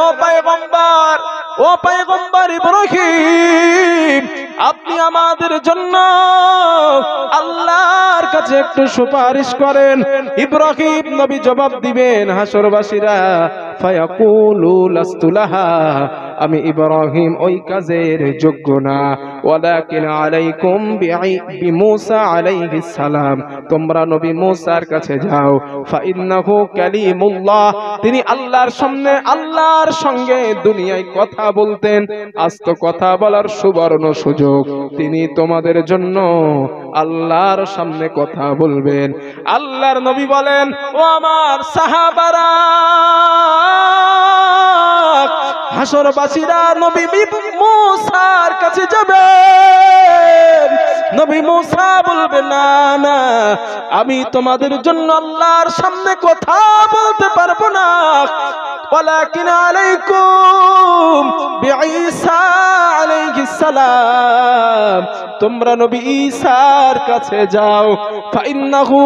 ও পয়গম্বর ইব্রাহিম আপনি আমাদের জন্য আল্লাহর কাছে একটু সুপারিশ করেন। ইব্রাহিম নবী জবাব দিবেন হাসরবাসীরা, ফায়াকুলু লাস্তু লাহা, আমি ইব্রাহিম ওই কাজের যোগ্য না। ওয়ালাকিন আলাইকুম বিমূসা আলাইহিস সালাম, তোমরা নবী মূসার কাছে যাও, ফাইন্নাহু কালিমুল্লাহ, তিনি আল্লাহর সামনে আল্লাহর সঙ্গে দুনিয়ায় কথা বলতেন, আজ তো কথা বলার সুবর্ণ সুযোগ, তিনি তোমাদের জন্য আল্লাহর সামনে কথা বলবেন। আল্লাহর নবী বলেন, ও আমার সাহাবারা, হাসরবাসীরা নবী মূসার কাছে যাবেন, নবী মূসা বলবে, না না আমি তোমাদের জন্য আল্লাহর সামনে কথা বলতে পারবো না। ওয়ালাকিন আলাইকুম বিঈসা আলাইহিস সালাম, তোমরা নবী ঈসার কাছে যাও, ফাইন্নাহু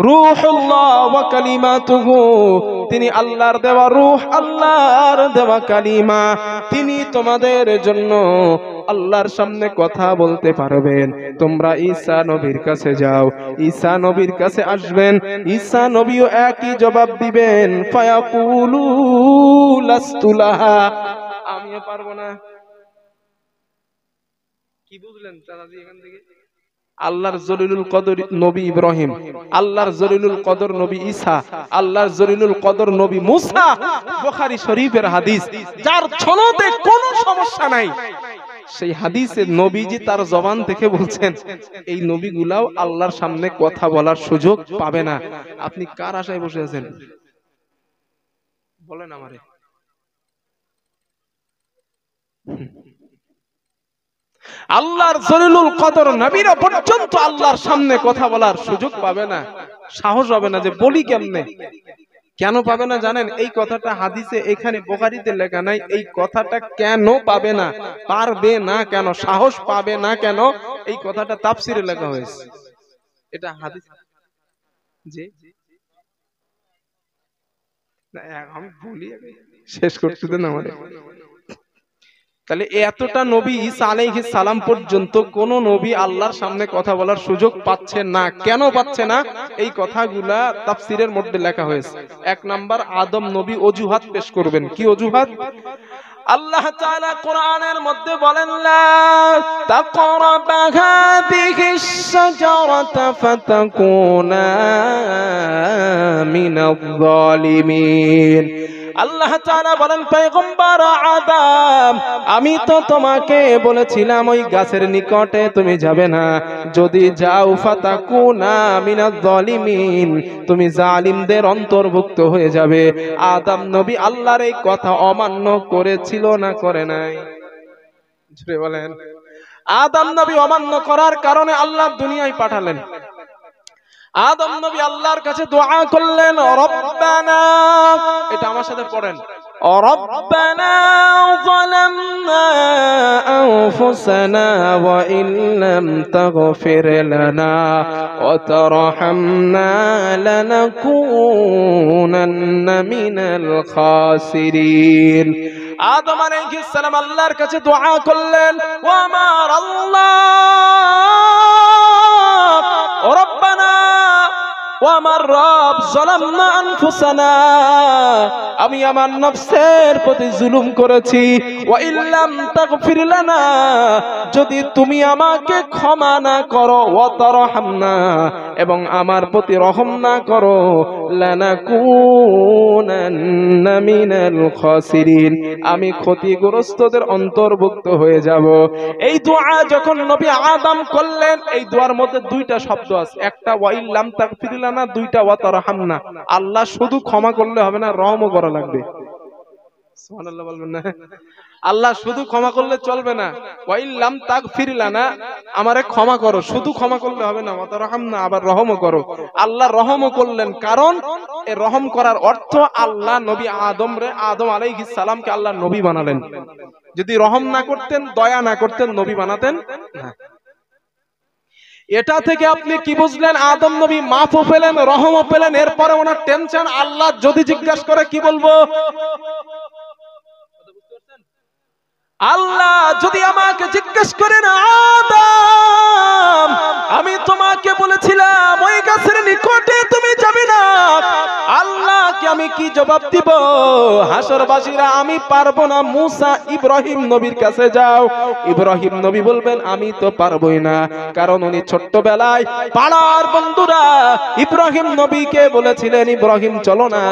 রূহুল্লাহ ওয়া কালিমাতুহু, তিনি আল্লাহর দেওয়া রূহ, আল্লাহর দেওয়া কালিমা, তিনি তোমাদের জন্য আল্লাহর সামনে কথা বলতে পারবেন। তোমরা ঈসা নবীর কাছে যাও, ঈসা নবীর কাছে আসবেন, ঈসা নবীও একই জবাব দিবেন, ফায়াকুলু লাস্তু লাহা, আমিও পারবো না। কি বুঝলেন চাচাজি এখান থেকে? আল্লাহর জলিলুল কদর নবী ইব্রাহিম, আল্লাহর জলিলুল কদর নবী ঈসা, আল্লাহর জলিলুল কদর নবী মূসা, বুখারী শরীফের হাদিস, যার ছলতে কোনো সমস্যা নাই, সেই হাদিসে নবীজি তার জবান থেকে বলছেন, এই নবীগুলাও আল্লাহর সামনে কথা বলার সুযোগ পাবে না। আপনি কার আশায় বসে আছেন বলেন আমারে? আল্লাহর জলিলুল কদর নবীরা পর্যন্ত আল্লাহর সামনে কথা বলার সুযোগ পাবে না, সাহস হবে না যে বলি কেমনে। কেন পাবে না জানেন? এই কথাটা হাদিসে এখানে বুখারীতে লেখা নাই। এই কথাটা কেন পাবে না, পারবে না কেন, সাহস পাবে না কেন, এই কথাটা তাফসিরে লেখা হয়েছে। এটা হাদিস জি না, আমি বলি শেষ করতে দেন আমারে। তাহলে এতটা নবী ঈসা আলাইহিস সালাম পর্যন্ত কোন নবী আল্লাহর সামনে কথা বলার সুযোগ পাচ্ছে না। কেন পাচ্ছে না? এই কথাগুলা তাফসীরের মধ্যে লেখা হয়েছে। এক নাম্বার, আদম নবী অজুহাত পেশ করবেন। কি অজুহাত? আল্লাহ তাআলা কোরআনের মধ্যে বলেন লা তাকরাবা হাযিহিস শাজারাতা ফাতাকুনা মিনাজ জালিমিন। আল্লাহ তাআলা বলেন পয়গম্বর আদম আমি তো তোমাকে বলেছিলাম ওই গাছের নিকটে তুমি যাবে না, যদি যাও ফাতাকুনা মিনাজ জালিমিন তুমি জালিমদের অন্তর্ভুক্ত হয়ে যাবে। আদম নবী আল্লাহর এই কথা অমান্য করেছিল না করে নাই? জোরে বলেন। আদম নবী অমান্য করার কারণে আল্লাহ দুনিয়ায় পাঠালেন। আদম নবী আল্লাহর কাছে দোয়া করলেন রব্বানা, এটা আমার সাথে পড়েন, রব্বানা যালামনা আনফুসানা ওয়া ইল্লাম তাগফির লানা ওয়া তারহামনা লানাকুনান্না মিনাল খাসিরিন। আদম আলাইহিস সালাম আল্লাহর কাছে দোয়া করলেন, ও আমার আল্লাহ, রব্বানা ও আমার রব, যালামনা আনফুসানা আমি আমার নফসের প্রতি জুলুম করেছি, ওয়া ইল্লাম তাগফির লানা যদি তুমি আমাকে ক্ষমা না করো, ওয়া তারহামনা এবং আমার প্রতি রহম না করো, লানাকুনান্না মিনাল খাসিরিন আমি ক্ষতিগ্রস্তদের অন্তর্ভুক্ত হয়ে যাব। এই দোয়া যখন নবী আদম করলেন, এই দোয়ার মধ্যে দুইটা শব্দ আছে, একটা ওয়া ইল্লাম তাগফির লানা, দুইটা ওয়া তারহামনা। আল্লাহ শুধু ক্ষমা করলে হবে না, রহমও করা লাগবে। সুবহানাল্লাহ বলবেন না? আল্লাহ শুধু ক্ষমা করলে চলবে না, ওয়া ইল্লাম তাগফির লানা আমারে ক্ষমা করো, শুধু ক্ষমা করলে হবে না, ওয়া তারহামনা আবার রহমও করো। আল্লাহ রহমও করলেন, কারণ এই রহম করার অর্থ আল্লাহ নবী আদম আলাইহিস সালামকে আল্লাহ নবী বানালেন। যদি রহম না করতেন, দয়া না করতেন, নবী বানাতেন না। এটা থেকে আপনি কি বুঝলেন? আদম নবী মাফও পেলেন, রহমও পেলেন, এরপরে ওনার টেনশন আল্লাহ যদি জিজ্ঞাসা করে কি বলবো? আল্লাহ যদি আমাকে জিজ্ঞেস করেন আদম আমি তোমাকে বলেছিলাম ওই গাছের নিকটে তুমি যাবে না, আল্লাহকে আমি কি জবাব দিব? হাসরবাসীরা আমি পারবো না, মুসা ইব্রাহিম নবীর কাছে যাও। ইব্রাহিম নবী বলবেন আমি তো পারবোই না, কারণ উনি ছোট্টবেলায় পাড়ার বন্ধুরা ইব্রাহিম নবীকে বলেছিলেন ইব্রাহিম চলো না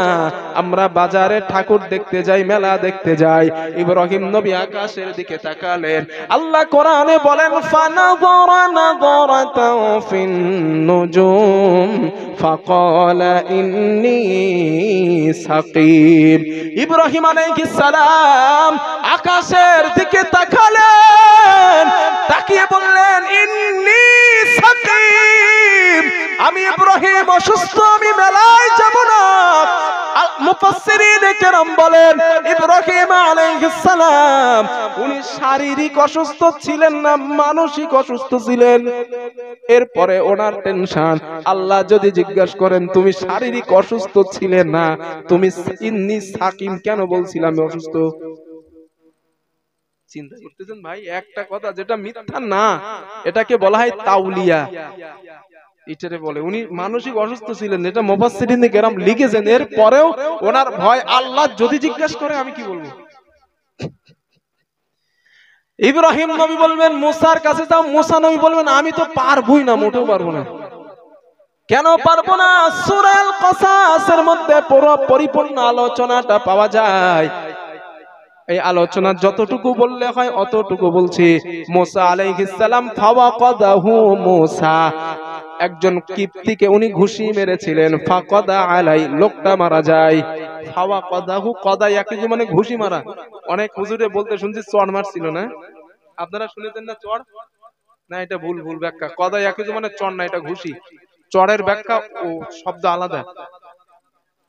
আমরা বাজারে ঠাকুর দেখতে যাই, মেলা দেখতে যাই। ইব্রাহিম নবী আকাশের দিকে তাকালেন, আল্লাহ কোরআনে বলেন ফানাযারা নাযারাতাও ফিন নুজুম ফাকালা ইন্নী সাকিম। ইব্রাহিম আলাইহিস সালাম আকাশের দিকে তাকালেন, তাকিয়ে বললেন ইন্নী সাকিম আমি ইব্রাহিম অসুস্থ, আমি মেলায় যাব না। মুফাসসিরিনে কেরাম বলেন ইব্রাহিম আলাইহিস সালাম উনি শারীরিক অসুস্থ ছিলেন না, মানসিক অসুস্থ ছিলেন। এরপরে ওনার টেনশন, আল্লাহ যদি জিজ্ঞাসা করেন তুমি শারীরিক অসুস্থ ছিলে না, তুমি ইন্নী সাকিম কেন বলছিলাম আমি অসুস্থ? চিন্তা করতেছেন ভাই? একটা কথা যেটা মিথ্যা না, এটাকে বলা হয় তাউলিয়া। এটারে বলে উনি মানসিক অসুস্থ ছিলেন, এটা মুফাসসিরিনে কেরাম লিখেছেন। এর পরেও ওনার ভয়, আল্লাহ যদি জিজ্ঞাসা করে আমি কি বলবো? ইব্রাহিম নবী বলবেন মুসার কাছে যাও, মুসা নবী বলবেন আমি তো পারবোই না, মোটেও পারবো না। কেন পারবো না? সূরা আল কাসাসের মধ্যে পুরো পরিপূর্ণ আলোচনাটা পাওয়া যায়। এই আলোচনা যতটুকু বললে হয় অতটুকু বলছি। মুসা আলাইহিস সালাম ফাওয়াকাদাহু মুসা একজন কিপ্তিকে উনি ঘুষি মেরেছিলেন, ফাকাদা আলাই লোকটা মারা যায়। ফাওয়াকাদাহু কদা ইয়াকিজু মানে ঘুষি মারা। অনেক হুজুরে বলতে শুনছি চড় মারছিল না? আপনারা শুনেছেন না চড়? না এটা ভুল ব্যাখ্যা। কদা ইয়াকিজু মানে চড় না, এটা ঘুষি। চড়ের ব্যাখ্যা ও শব্দ আলাদা,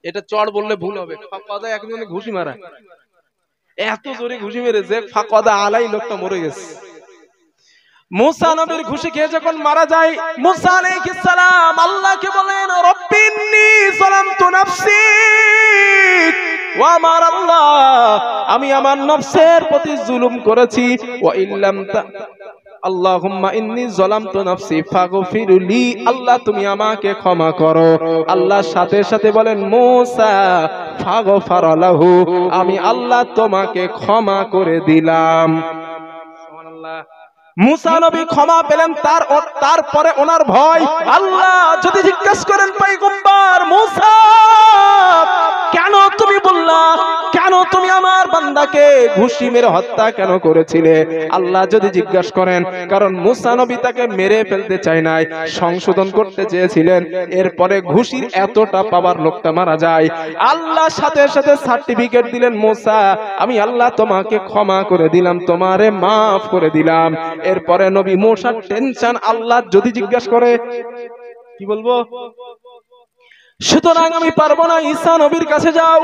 এটা চড় বললে ভুল হবে। ফাকাদা ইয়াকিজু মানে ঘুষি মারা। এত জোরে ঘুষি মেরেছে ফাকাদা আলাই লোকটা মরে গেছে। মুসা নবীর ঘুষি খেয়ে যখন মারা যায়, মুসা আলাইহিস সালাম আল্লাহকে বলেন রব্বিন্নী যালামতু নাফসি, ও আমার আল্লাহ আমি আমার নফসের প্রতি জুলুম করেছি, ওয়া ইল্লাম আল্লাহুম্মা ইন্নী যালামতু নাফসি ফাগফিরলি, আল্লাহ তুমি আমাকে ক্ষমা করো। আল্লাহ সাথে সাথে বলেন মুসা ফাগফারা লাহু, আমি আল্লাহ তোমাকে ক্ষমা করে দিলাম। সুবহানাল্লাহ। মুসা নবী ক্ষমা পেলেন, তারপরে ওনার ভয়। আল্লাহ যদি জিজ্ঞেস করেন পয়গম্বর মুসা, কেন তুমি বললা, কেন তুমি আমার বান্দাকে ঘুষি মেরে হত্যা কেন করেছিলে? আল্লাহ যদি জিজ্ঞাসা করেন, কারণ মুসা নবী তাকে মেরে ফেলতে চায় নাই, সংশোধন করতে চেয়েছিলেন। এরপরে ঘুষির এতটা পাওয়ার লোকটা মারা যায়। আল্লাহ সাথে সাথে সার্টিফিকেট দিলেন, মুসা আমি আল্লাহ তোমাকে ক্ষমা করে দিলাম, তোমারে মাফ করে দিলাম। এরপরে নবী মুসার টেনশন, আল্লাহ যদি জিজ্ঞাসা করে কি বলবো? সুতরাং আমি পারবো না, ঈসা নবীর কাছে যাও।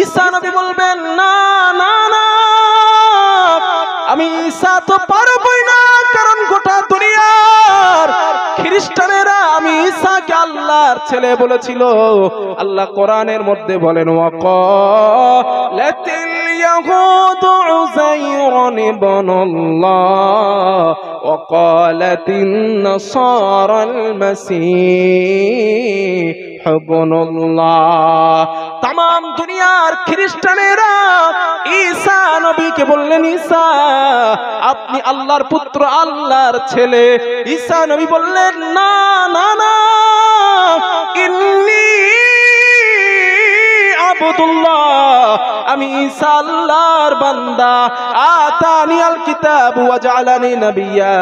ঈসা নবী বলবেন না না না, আমি ঈসা তো পারবোই না, কারণ গোটা দুনিয়ার খ্রিস্টানেরা আমি ঈসাকে আল্লাহর ছেলে বলেছিল। আল্লাহ কোরআনের মধ্যে বলেন, ওয়াকালাতিল ইয়াহুদু উযাইরুন ইবনুল্লাহ ওয়াকালাতিন নাসারাল মাসীহ ইবনুল্লাহ। তাম দুনিয়ার খ্রিস্টানেরা ঈসা নবীকে বললেন, ঈসা আপনি আল্লাহর পুত্র, আল্লাহর ছেলে। ঈসা নবী বললেন, না না না, ইন্নী আবদুল্লাহ, আমি ঈসা আল্লাহর বান্দা। আতানিয়াল কিতাব ওয়া জাআলানি নবিয়্যা,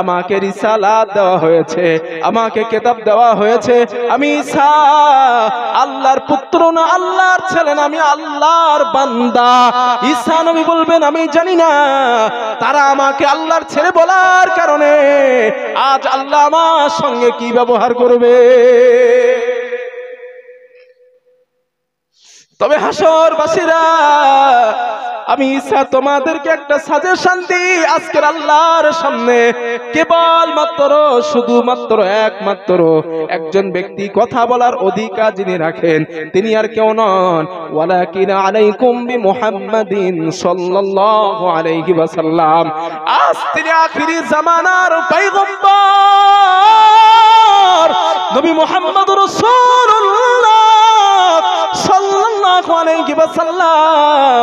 আমাকে রিসালাত দেওয়া হয়েছে, আমাকে কিতাব দেওয়া হয়েছে। আমি ঈসা আল্লাহর পুত্র না, আল্লাহর ছেলে না, আমি আল্লাহর বান্দা। ঈসা নবী বলবেন, আমি জানি না তারা আমাকে আল্লাহর ছেলে বলার কারণে আজ আল্লাহ আমার সঙ্গে কি ব্যবহার করবে। তবে হাসরবাসীরা, আমি ঈসা তোমাদেরকে একটা সাজেশন দিই আজকের আল্লাহর সামনে। কেবলমাত্র শুধুমাত্র একমাত্র একজন ব্যক্তি কথা বলার অধিকার যিনি রাখেন, তিনি আর কেউ নন, ওয়ালাকিন আলাইকুম বিমুহাম্মাদিন সাল্লাল্লাহু আলাইহি ওয়াসাল্লাম। আজ তিনি আখিরি জামানার পয়গম্বর নবী মুহাম্মদ রাসূলুল্লাহ সাল্লাল্লাহু আলাইহি ওয়াসাল্লাম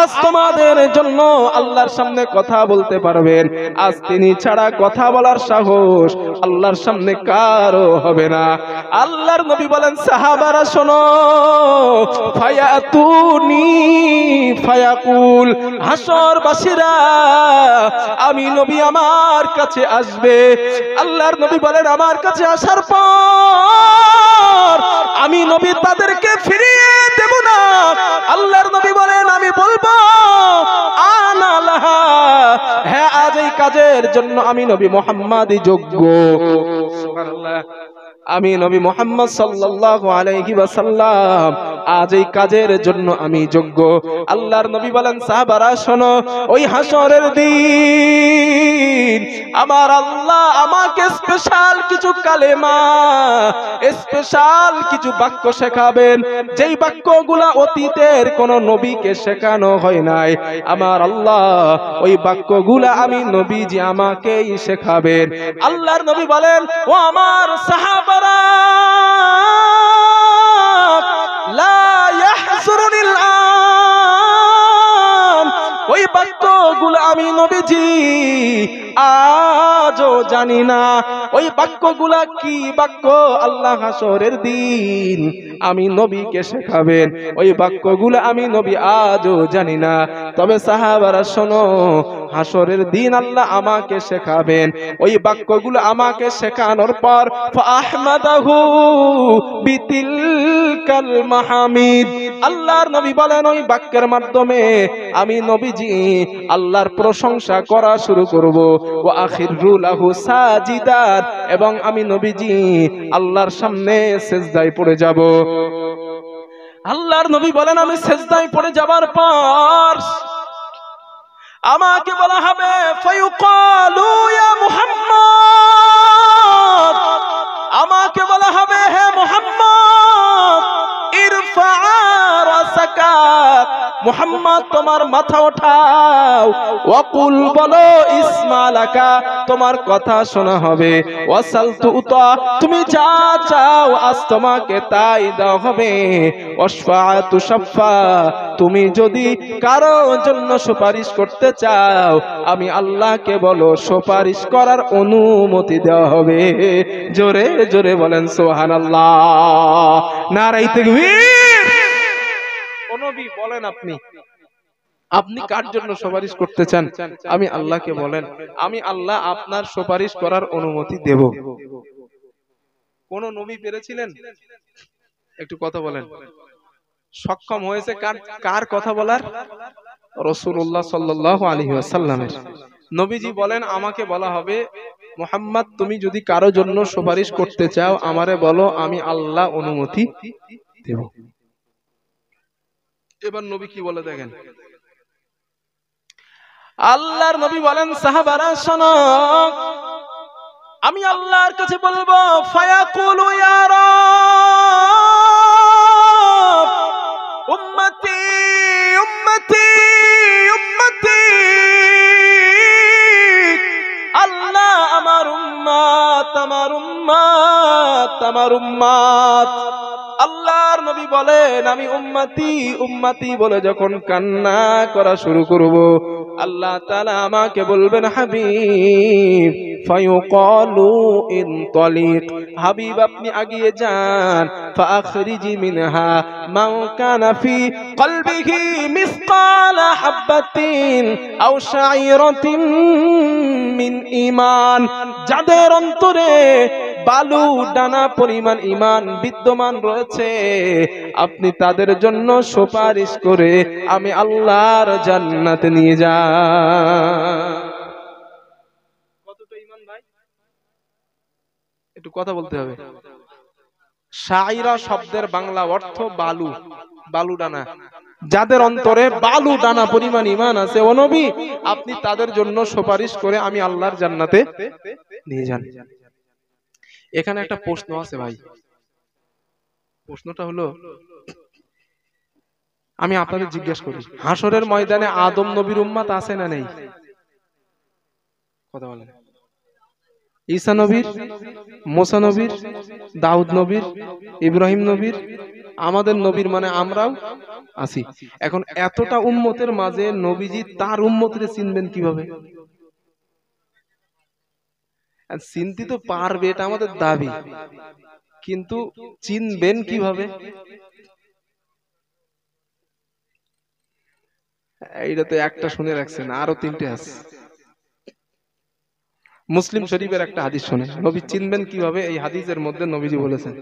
আজ তোমাদের জন্য আল্লাহর সামনে কথা বলতে পারবেন। আজ তিনি ছাড়া কথা বলার সাহস আল্লাহর সামনে কারো হবে না। আল্লাহর নবী বলেন, সাহাবারা শোনো, ফায়াতুনি ফায়াকুল, হাসরবাসীরা আমি নবী আমার কাছে আসবে। আল্লাহর নবী বলেন, আমার কাছে আসার পর আমি নবী তাদেরকে ফিরিয়ে দেব না। আল্লাহর নবী বলেন, আমি বলবো আনা লাহা, হ্যাঁ আজ এই কাজের জন্য আমি নবী মুহাম্মাদই যোগ্য। সুবহানাল্লাহ। আমি নবী মুহাম্মদ সাল্লাল্লাহু আলাইহি ওয়াসাল্লাম আজ এই কাজের জন্য আমি যোগ্য। আল্লাহর নবী বলেন, সাহাবারা শোনো, ওই হাসরের দিন আমার আল্লাহ আমাকে স্পেশাল কিছু কালেমা, স্পেশাল কিছু বাক্য শেখাবেন, যেই বাক্যগুলা অতীতের কোন নবীকে শেখানো হয় নাই। আমার আল্লাহ ওই বাক্যগুলা আমি নবীজি আমাকেই শেখাবেন। আল্লাহর নবী বলেন, ও আমার সাহাবারা, লা ইয়াহজুরুনিল আন, ওই বাক্যগুলো আমি নবীজি আজও জানি না। ওই বাক্যগুলা কি বাক্য আল্লাহ হাসরের দিন আমি নবীকে শেখাবেন, ওই বাক্যগুলো আমি নবী আজও জানি না। তবে সাহাবারা শোনো, হাসরের দিন আল্লাহ আমাকে শেখাবেন, ওই বাক্যগুলো আমাকে শেখানোর পর ফাহমাদাহু বিতিলকাল মাহমিদ, আল্লাহর নবী বলেন ওই বাক্যের মাধ্যমে আমি নবীজি আল্লাহর প্রশংসা করা শুরু করব। ওয়া আখিরু লাহু সাজিদান, এবং আমি নবীজি আল্লাহর সামনে সিজদায় পড়ে যাব। আল্লাহর নবী বলেন, আমি সিজদায় পড়ে যাবার পর আমাকে বলা হবে, ফায়ুকালু ইয়া মুহাম্মদ, আমাকে বলা হবে, হে মুহাম্মদ, ইরফা রাসাকা, মুহাম্মদ তোমার মাথা ওঠাও, ওয়াকুল বলো ইসমালাকা তোমার কথা শোনা হবে, ওয়াসাল তুতা তুমি যা চাও আজ তোমাকে তাই দেওয়া হবে, ওয়াশফা তুশাফা তুমি যদি কারো জন্য সুপারিশ করতে চাও আমি আল্লাহকে বলো সুপারিশ করার অনুমতি দেওয়া হবে। জোরে জোরে বলেন সুবহানাল্লাহ, নারায়ে তাকবীর। ও নবী বলেন আপনি কার জন্য সুপারিশ করতে চান? আমি আল্লাহকে বলেন, আমি আল্লাহ আপনার সুপারিশ করার অনুমতি দেব। কোন নবী পেরেছিলেন? একটু কথা বলেন। সক্ষম হয়েছে কার কথা বলার? রাসূলুল্লাহ সাল্লাল্লাহু আলাইহি ওয়াসাল্লামের। নবীজি বলেন আমাকে বলা হবে মুহাম্মদ তুমি যদি কারো জন্য সুপারিশ করতে চাও আমারে বলো, আমি আল্লাহ অনুমতি দেব। এবার নবী কি বলে দেখেন। আল্লাহর নবী বলেন সাহাবারা শোনো, আমি আল্লাহর কাছে বলবো ফায়াকুলু ইয়া রাব উম্মতি উম্মতি উম্মতি, আল্লাহ আমার উম্মত আমার উম্মত আমার উম্মত। আল্লাহর নবী বলেন আমি উম্মতি উম্মতি বলে যখন কান্না করা শুরু করব আল্লাহ তাআলা আমাকে বলবেন হাবিব, ফায়ুকালু ইনতালিক হাবিব আপনি এগিয়ে যান, ফাখরিজি মিনহা মান কানা ফি কলবিহি মিসকালা হাববাতিন আও শাইরাতিন মিন ঈমান, যাদের অন্তরে বালু দানা পরিমাণ ঈমান বিদ্যমান রয়েছে আপনি তাদের জন্য সুপারিশ করে আমি আল্লাহর জান্নাতে নিয়ে যান। কতটা ঈমান ভাই? একটু কথা বলতে হবে। শাইরা শব্দের বাংলা অর্থ বালু, বালু দানা। যাদের অন্তরে বালু দানা পরিমাণ ঈমান আছে ও নবী আপনি তাদের জন্য সুপারিশ করে আমি আল্লাহর জান্নাতে নিয়ে যান। এখানে একটা প্রশ্ন আছে ভাই, প্রশ্নটা হলো আমি আপনাদের জিজ্ঞেস করি হাসরের ময়দানে আদম নবীর উম্মত আছে না নেই? কথা বলেন। ঈসা নবীর, মুসা নবীর, দাউদ নবীর, ইব্রাহিম নবীর, আমাদের নবীর মানে আমরাও আছি। এখন এতটা উম্মতের মাঝে নবীজি তার উম্মতরে চিনবেন কিভাবে? চিনতে তো পারবে এটা আমাদের দাবি, কিন্তু চিনবেন কিভাবে? এইটা তো একটা শুনে রাখছেন, আরো তিনটে আছে। মুসলিম শরীফের একটা হাদিস শুনে নবী চিনবেন কিভাবে, এই হাদিসের মধ্যে নবীজি বলেছেন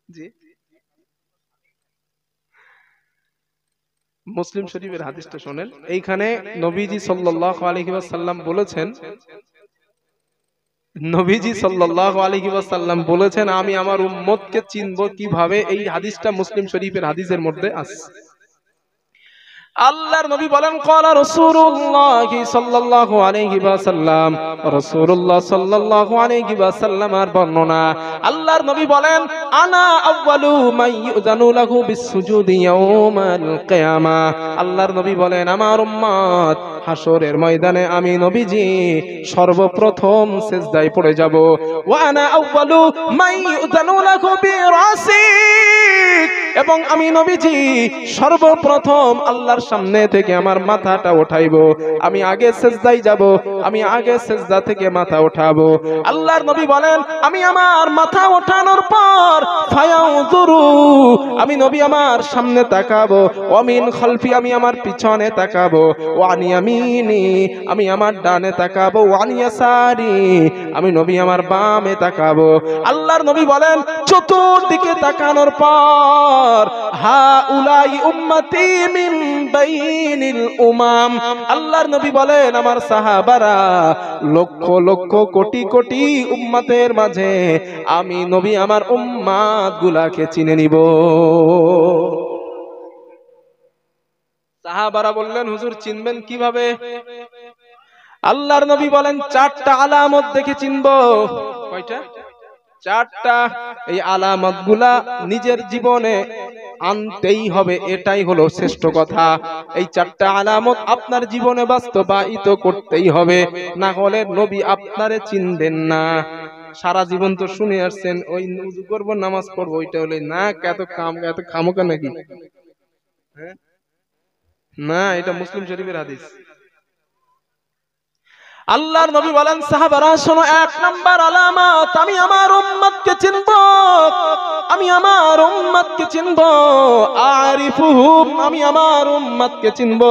জি মুসলিম শরীফের হাদিসটা শুনেন। এইখানে নবীজি সাল্লাল্লাহু আলাইহি ওয়াসাল্লাম বলেছেন, নবীজি সাল্লাল্লাহু আলাইহি ওয়াসাল্লাম বলেছেন আমি আমার উম্মতকে চিনব কিভাবে, এই হাদিসটা মুসলিম শরীফের হাদিসের মধ্যে আছে। আল্লাহর নবী বলেন ক্বালা রাসূলুল্লাহ সাল্লাল্লাহু আলাইহি ওয়াসাল্লাম, রাসূলুল্লাহ সাল্লাল্লাহু আলাইহি ওয়াসাল্লামের বর্ণনা। আল্লাহর নবী বলেন আনা আউয়ালু মান ইউযানু লাহু বিসসুজুদি ইয়াউমাল কিয়ামাহ। আল্লাহর নবী বলেন আমার উম্মত হাসরের ময়দানে আমি নবীজি সর্বপ্রথম সিজদায় পড়ে যাব। ওয়া আনা আউয়ালু মান ইউযানু লাহু বিরাসিক, এবং আমি নবীজি সর্বপ্রথম আল্লাহর সামনে থেকে আমার মাথাটা উঠাইবো, আমি আগে সিজদায় যাব, আমি আগে সিজদা থেকে মাথা উঠাবো। আল্লাহর নবী বলেন আমি আমার মাথা ওঠানোর পর ফায়াউযুরু আমি নবী আমার সামনে তাকাবো, ওয়া মিন খালফি আমি আমার পিছনে তাকাবো, ওয়া আন ইয়ামিনি আমি আমার ডানে তাকাবো, ওয়া আন ইয়াসারি আমি নবী আমার বামে তাকাবো। আল্লাহর নবী বলেন চতুর্দিকে তাকানোর পর হা উলাই উম্মতি মিন বাইনিল উমাম। আল্লাহর নবী বলেন আমার সাহাবারা লক্ষ লক্ষ কোটি কোটি উম্মতের মাঝে আমি নবী আমার উম্মাত গুলাকে চিনে নিব। সাহাবারা বললেন হুজুর চিনবেন কিভাবে? আল্লাহর নবী বলেন চারটা আলামত দেখে চিনব। কয়টা? চারটা এই আলামত গুলা নিজের জীবনে আনতেই হবে, এটাই হলো শ্রেষ্ঠ কথা। এই চারটা আলামত আপনার জীবনে বাস্তবায়িত করতেই হবে, না হলে নবী আপনারে চিনবেন না। সারা জীবন তো শুনে আসছেন ওই উযু করবো নামাজ পড়বো, ওইটা হলে না এত খামোকা নাকি? না, এটা মুসলিম শরীফের হাদিস। আল্লাহর নবী বলেন, সাহাবারা শোনো, এক নাম্বার আলামত, আমি আমার উম্মতকে চিনবো, আমি আমার উম্মতকে চিনবো, আরিফুহুম, আমি আমার উম্মতকে চিনবো,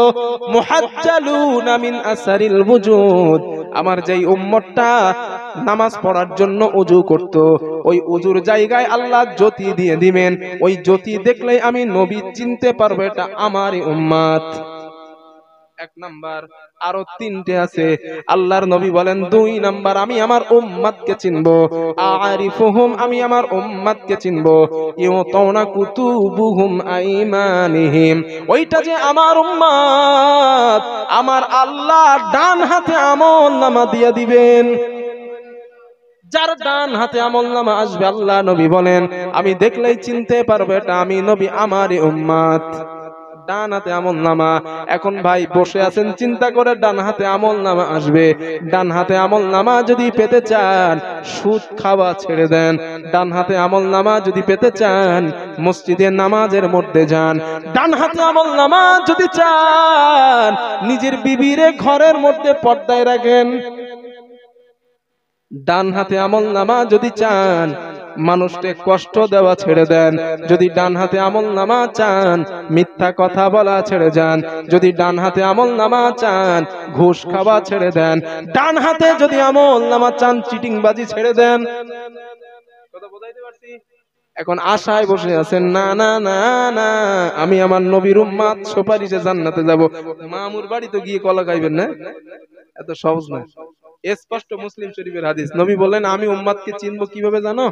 মুহাজ্জালুনা মিন আসারিল ওযুদ, আমার যেই উম্মতটা নামাজ পড়ার জন্য ওযু করত, ওই ওযুর জায়গায় আল্লাহ জ্যোতি দিয়ে দিবেন, ওই জ্যোতি দেখলেই আমি নবী চিনতে পারবো এটা আমারই উম্মত। এক নাম্বার। আরো তিনটে আছে। আল্লাহর নবী বলেন, দুই নাম্বার, আমি আমার উম্মতকে চিনবো, আরিফুহুম, আমি আমার উম্মতকে চিনবো, ইউতাউনা কুতুবুহুম আইমানিহিম, ওইটা যে আমার উম্মত, আমার আল্লাহ ডান হাতে আমলনামা দিয়ে দিবেন। যার ডান হাতে আমলনামা আসবে, আল্লাহ নবী বলেন, আমি দেখলেই চিনতে পারবো এটা আমি নবী, আমারই উম্মত। ডান হাতে আমলনামা। এখন ভাই বসে আছেন, চিন্তা করে ডান হাতে আমলনামা আসবে। ডান হাতে আমলনামা যদি পেতে চান, সুদ খাওয়া ছেড়ে দেন। ডান হাতে আমলনামা যদি পেতে চান, মসজিদে নামাজের মধ্যে যান। ডান হাতে আমলনামা যদি চান, নিজের বিবিরে ঘরের মধ্যে পর্দায় রাখেন। ডান হাতে আমলনামা যদি চান, মানুষকে কষ্ট দেওয়া ছেড়ে দেন। যদি ডান হাতে আমলনামা চান, মিথ্যা কথা বলা ছেড়ে যান। যদি ডান হাতে আমলনামা চান, ঘুষ খাওয়া ছেড়ে দেন। ডান হাতে যদি আমলনামা চান, চিটিংবাজি ছেড়ে দেন। কথা বুঝাইতে পারছি? এখন আশায় বসে আছেন, না না না না, আমি আমার নবীর উম্মত, সুপারিশে জান্নাতে যাব। মামুর বাড়িতে গিয়ে কলা খাইবেন না, এত সহজ না। স্পষ্ট মুসলিম শরীফের হাদিস। নবী বলেন, আমি উম্মতকে চিনবো কিভাবে জানো?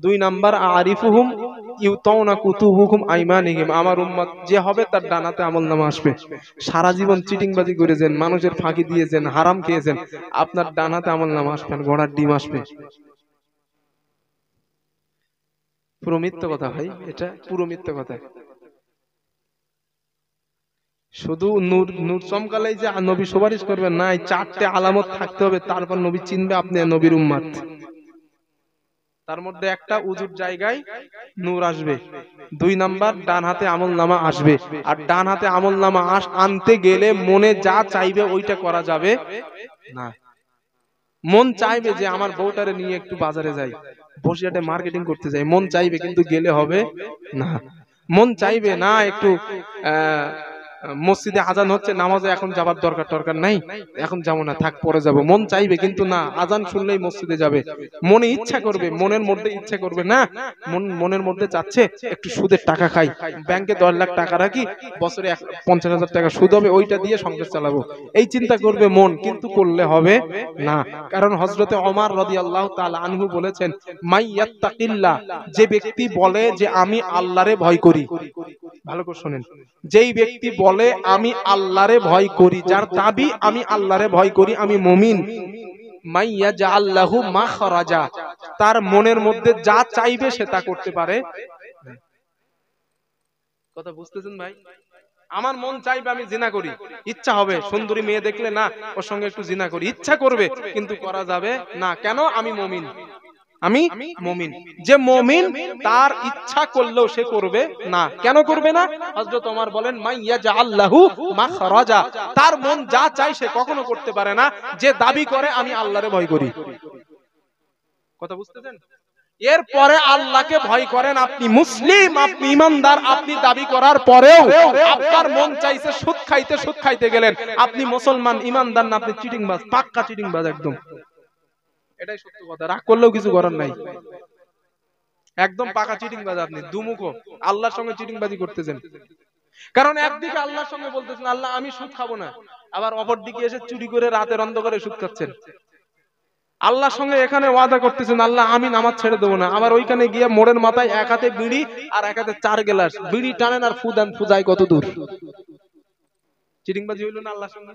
দুই নাম্বার, আরিফুহুম ইউতাউনা কুতুবুহুম আইমানিহিম, আমার উম্মত যে হবে তার ডানাতে আমলনামা আসবে। সারা জীবন চিটিংবাজি করেছেন, মানুষের ফাঁকি দিয়েছেন, হারাম খেয়েছেন, আপনার ডানাতে আমলনামা আসবে, ঘোড়ার ডিম আসবে। পুরো মিথ্যা কথা ভাই, এটা পুরো মিথ্যা কথা। শুধু নূর নূর চমকালেই যে নবী সুপারিশ করবেন না, এই চারটে আলামত থাকতে হবে, তারপর নবী চিনবে আপনি নবীর উম্মত। তার মধ্যে একটা, উজুর জায়গায় নূর আসবে। দুই নাম্বার, ডান হাতে আমলনামা আসবে। আর ডান হাতে আমলনামা আনতে গেলে মনে যা চাইবে ওইটা করা যাবে না। মন চাইবে যে আমার বউটারে নিয়ে একটু বাজারে যাই, বসিরহাটে মার্কেটিং করতে যাই, মন চাইবে, কিন্তু গেলে হবে না। মন চাইবে না একটু মসজিদে আজান হচ্ছে, নামাজে এখন যাবার দরকার নাই, এখন যাবো না, থাক পরে যাবো। মন চাইবে, কিন্তু না, আজান শুনলেই মসজিদে যাবে। মনে ইচ্ছা করবে, মনের মধ্যে ইচ্ছা করবে না, মনের মধ্যে চাচ্ছে একটু সুদের টাকা খাই, ব্যাংকে 10 লাখ টাকা রাখি, বছরে 50,000 টাকা সুদ হবে, ওইটা দিয়ে সংসার চালাবো, এই চিন্তা করবে মন, কিন্তু করলে হবে না। কারণ হযরতে ওমর রাদিয়াল্লাহু তাআলা আনহু বলেছেন, মাইয়াত্তাকিল্লাহ, যে ব্যক্তি বলে যে আমি আল্লাহরে ভয় করি, ভালো করে শুনেন, যেই ব্যক্তি বলে আমি আল্লাহরে ভয় করি, যার দাবি আমি আল্লাহরে ভয় করি, আমি মুমিন, মাইয়াজআল্লাহু মাখরাজা, তার মনের মধ্যে যা চাইবে সে তা করতে পারে। কথা বুঝতেছেন ভাই? আমার মন চাইবে আমি জিনা করি, ইচ্ছা হবে সুন্দরী মেয়ে দেখলে না ওর সঙ্গে একটু জিনা করি, ইচ্ছা করবে, কিন্তু করা যাবে না। কেন? আমি মুমিন, আমি মুমিন। যে মুমিন তার ইচ্ছা করলেও সে করবে না। কেন করবে না? হযরত ওমর বলেন, মাইয়াজআল্লাহু মাখরাজা, তার মন যা চায় সে কখনো করতে পারে না, যে দাবি করে আমি আল্লাহরে ভয় করি। কথা বুঝতেছেন? এরপরে আল্লাহকে ভয় করেন, আপনি মুসলিম, আপনি ইমানদার, আপনি দাবি করার পরেও আপনার মন চাইছে সুদ খাইতে গেলেন, আপনি মুসলমান ইমানদার না, আপনি চিটিংবাজ, পাক্কা চিটিংবাজ একদম। এটাই সত্য কথা, রাগ করলেও কিছু করার নাই, একদম পাকা চিটিংবাজ আপনি, দুমুখো, আল্লাহর সঙ্গে চিটিংবাজি করতেছেন। কারণ একদিকে আল্লাহর সঙ্গে বলতেছেন আল্লাহ আমি সুদ খাবো না, আবার অপর দিকে এসে চুরি করে রাতের অন্ধকারে সুদ খাচ্ছেন। আল্লাহর সঙ্গে এখানে ওয়াদা করতেছেন আল্লাহ আমি নামাজ ছেড়ে দেবো না, আবার ওইখানে গিয়ে মোড়ের মাথায় এক হাতে বিড়ি আর এক হাতে 4 গ্লাস বিড়ি টানেন আর ফুদান, ফুজায় কত দূর। চিটিংবাজি হইল না আল্লাহর সঙ্গে?